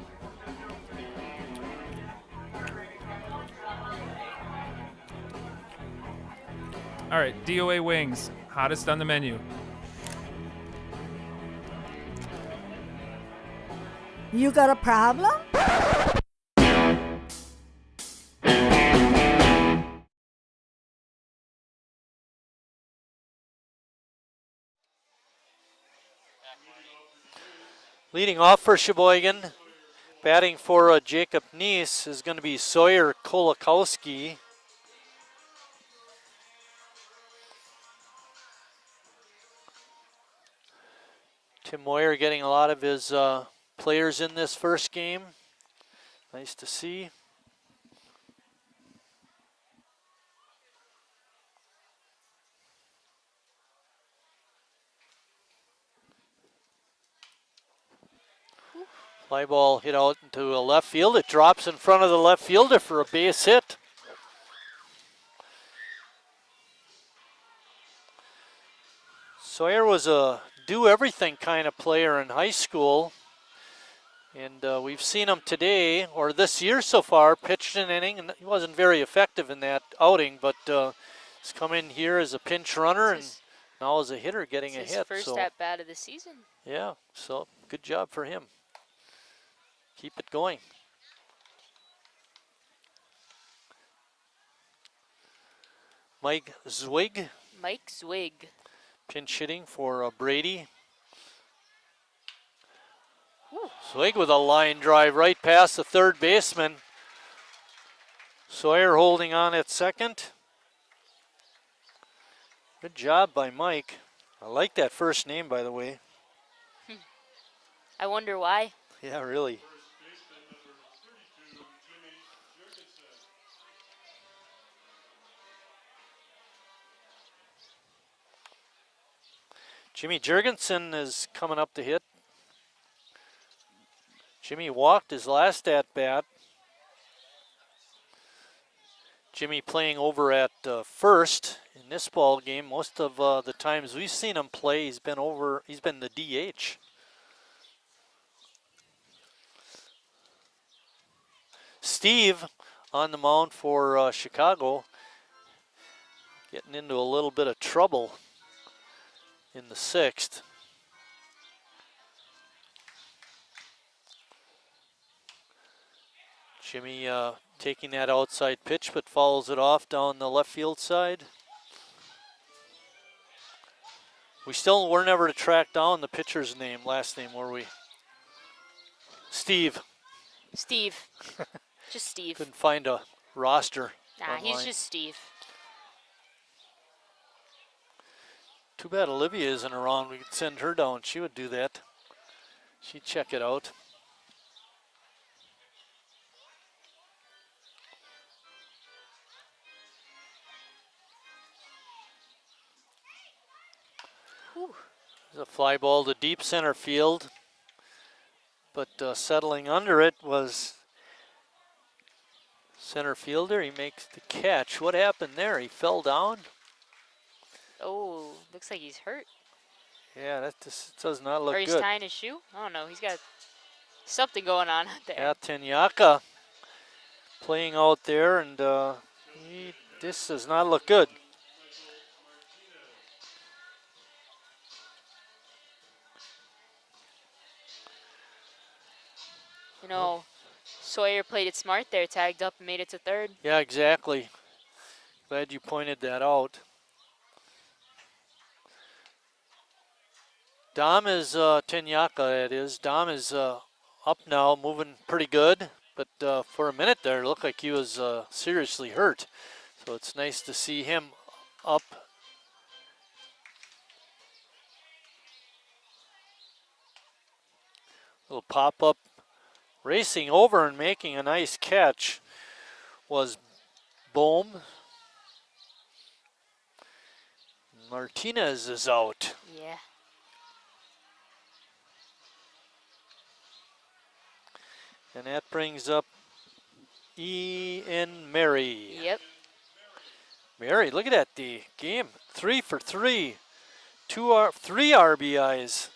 All right, DOA wings, hottest on the menu. You got a problem? Leading off for Sheboygan, batting for Jacob Neese is going to be Sawyer Kolakowski. Tim Moyer getting a lot of his players in this first game. Nice to see. Fly ball hit out into a left field. It drops in front of the left fielder for a base hit. Sawyer was a do-everything kind of player in high school. And we've seen him today, or this year so far, pitched an inning, and he wasn't very effective in that outing, but he's come in here as a pinch runner and now as a hitter getting a hit. His first at-bat of the season. Yeah, so good job for him. Keep it going. Mike Zwig. Mike Zwig. Pinch hitting for Brady. Zwig with a line drive right past the third baseman. Sawyer holding on at second. Good job by Mike. I like that first name, by the way. I wonder why. Yeah, really. Jimmy Jurgensen is coming up to hit. Jimmy walked his last at-bat. Jimmy playing over at first in this ball game. Most of the times we've seen him play, he's been the DH. Steve on the mound for Chicago, getting into a little bit of trouble in the 6th. Jimmy taking that outside pitch, but fouls it off down the left field side. We still were never to track down the pitcher's last name, were we? Steve. Steve. Just Steve. Couldn't find a roster. Nah, online. he's just Steve. Too bad Olivia isn't around. We could send her down. She would do that. She'd check it out. Whew. There's a fly ball to deep center field. But settling under it was center fielder. He makes the catch. What happened there? He fell down? Oh, looks like he's hurt. Yeah, that just does not look good. Or he's good. tying his shoe? I don't know. He's got something going on out there. Yeah, Tenyaka playing out there, and this does not look good. You know, Sawyer played it smart there, tagged up and made it to third. Yeah, exactly. Glad you pointed that out. Dom is, Tenyaka it is, Dom is up now, moving pretty good. But for a minute there, it looked like he was seriously hurt. So it's nice to see him up. Little pop-up. Racing over and making a nice catch was Bohm. Martinez is out. Yeah. And that brings up Ian Mary. Yep. Mary, look at that, the game. 3 for 3. 3 RBIs.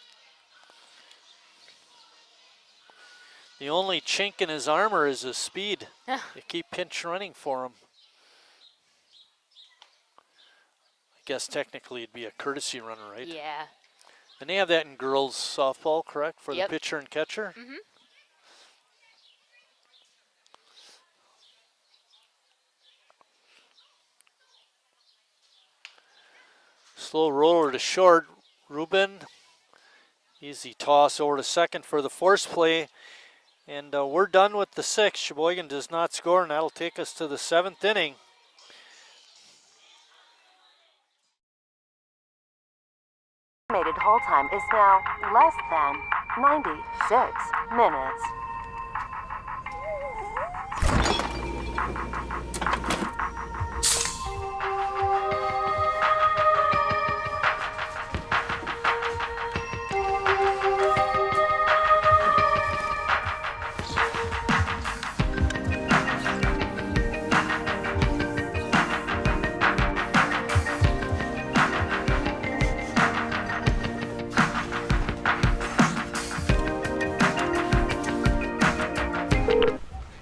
The only chink in his armor is his speed. They keep pinch running for him. I guess technically it'd be a courtesy runner, right? Yeah. And they have that in girls softball, correct? For the pitcher and catcher? Mm-hmm. Slow roller to short. Ruben. Easy toss over to second for the force play. And we're done with the 6th. Sheboygan does not score, and that'll take us to the 7th inning. Estimated hold time is now less than 96 minutes.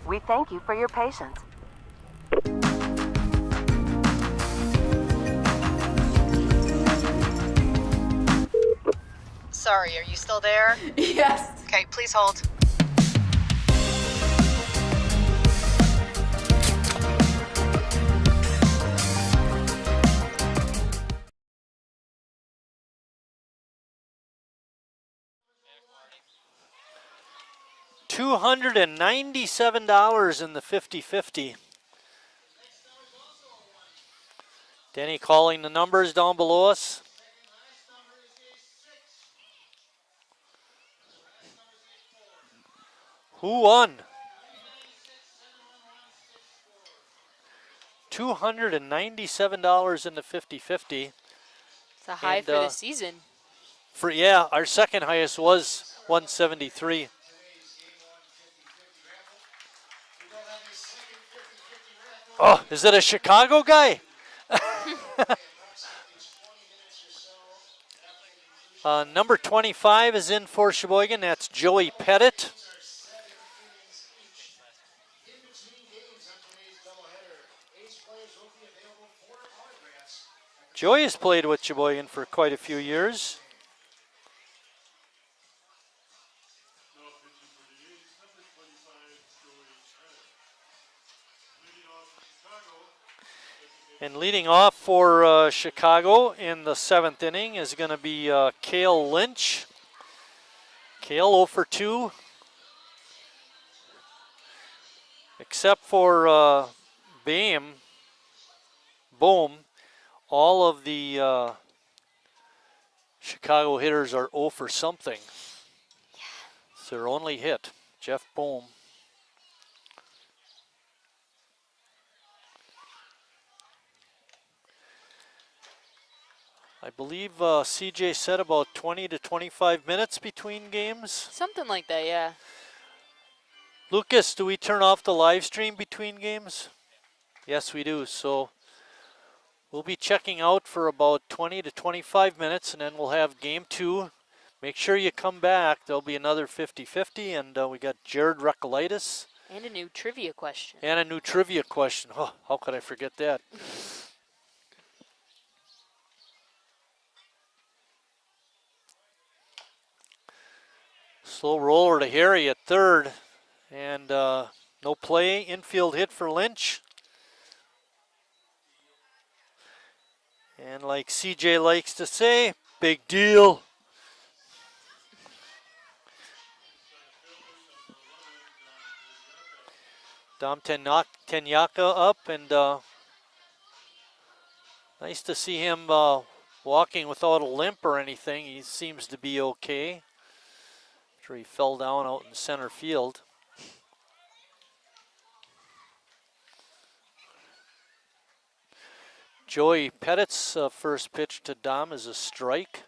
We thank you for your patience. Sorry, are you still there? Yes. Okay, please hold. $297 in the 50-50. Denny calling the numbers down below us. Who won? $297 in the 50-50. It's a high for the season. Our second highest was 173. Oh, is it a Chicago guy? Number 25 is in for Sheboygan. That's Joey Pettit. Joey has played with Sheboygan for quite a few years. And leading off for Chicago in the 7th inning is going to be Cale Lynch. Cale 0 for 2. Except for Boom, all of the Chicago hitters are 0 for something. It's their only hit, Jeff Bohm. I believe CJ said about 20 to 25 minutes between games. Something like that, yeah. Lucas, do we turn off the live stream between games? Yes, we do. So we'll be checking out for about 20 to 25 minutes, and then we'll have game 2. Make sure you come back. There'll be another 50-50, and we got Jared Recolaitis. And a new trivia question. Oh, how could I forget that? Slow roller to Harry at third, and no play. Infield hit for Lynch. And like CJ likes to say, big deal. Dom Tenyaka up, and nice to see him walking without a limp or anything. He seems to be okay. After he fell down out in center field. Joey Pettit's first pitch to Dom is a strike.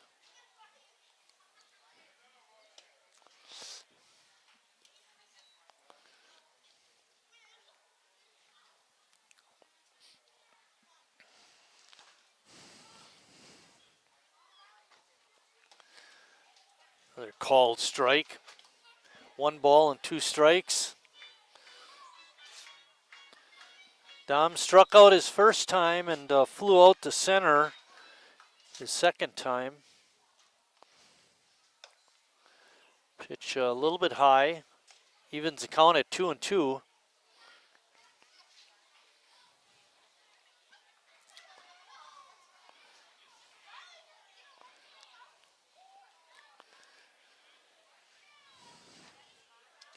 Another called strike. 1 ball and 2 strikes. Dom struck out his first time and flew out to center his second time. Pitch a little bit high. Evens the count at 2-2.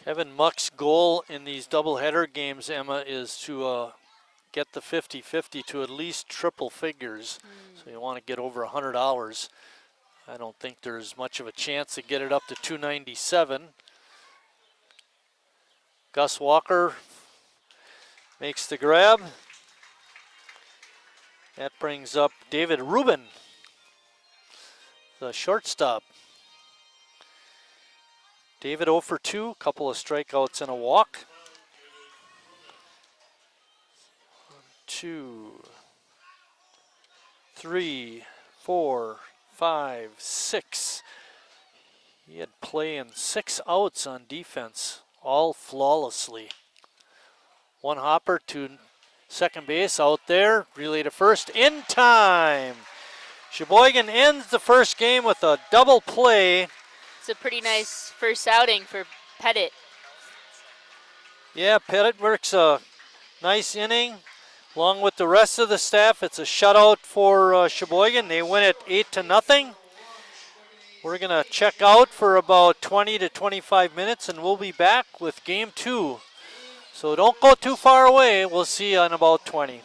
Kevin Muck's goal in these doubleheader games, Emma, is to get the 50-50 to at least triple figures. So you want to get over $100. I don't think there's much of a chance to get it up to 297. Gus Walker makes the grab. That brings up David Rubin, the shortstop. David 0 for 2, couple of strikeouts and a walk. 2, 3, 4, 5, 6. He had play in 6 outs on defense, all flawlessly. 1 hopper to second base out there, relay to first in time. Sheboygan ends the first game with a double play. It's a pretty nice first outing for Pettit. Yeah, Pettit works a nice inning. Along with the rest of the staff, it's a shutout for Sheboygan. They win it 8-0. We're going to check out for about 20 to 25 minutes, and we'll be back with game 2. So don't go too far away. We'll see you in about 20.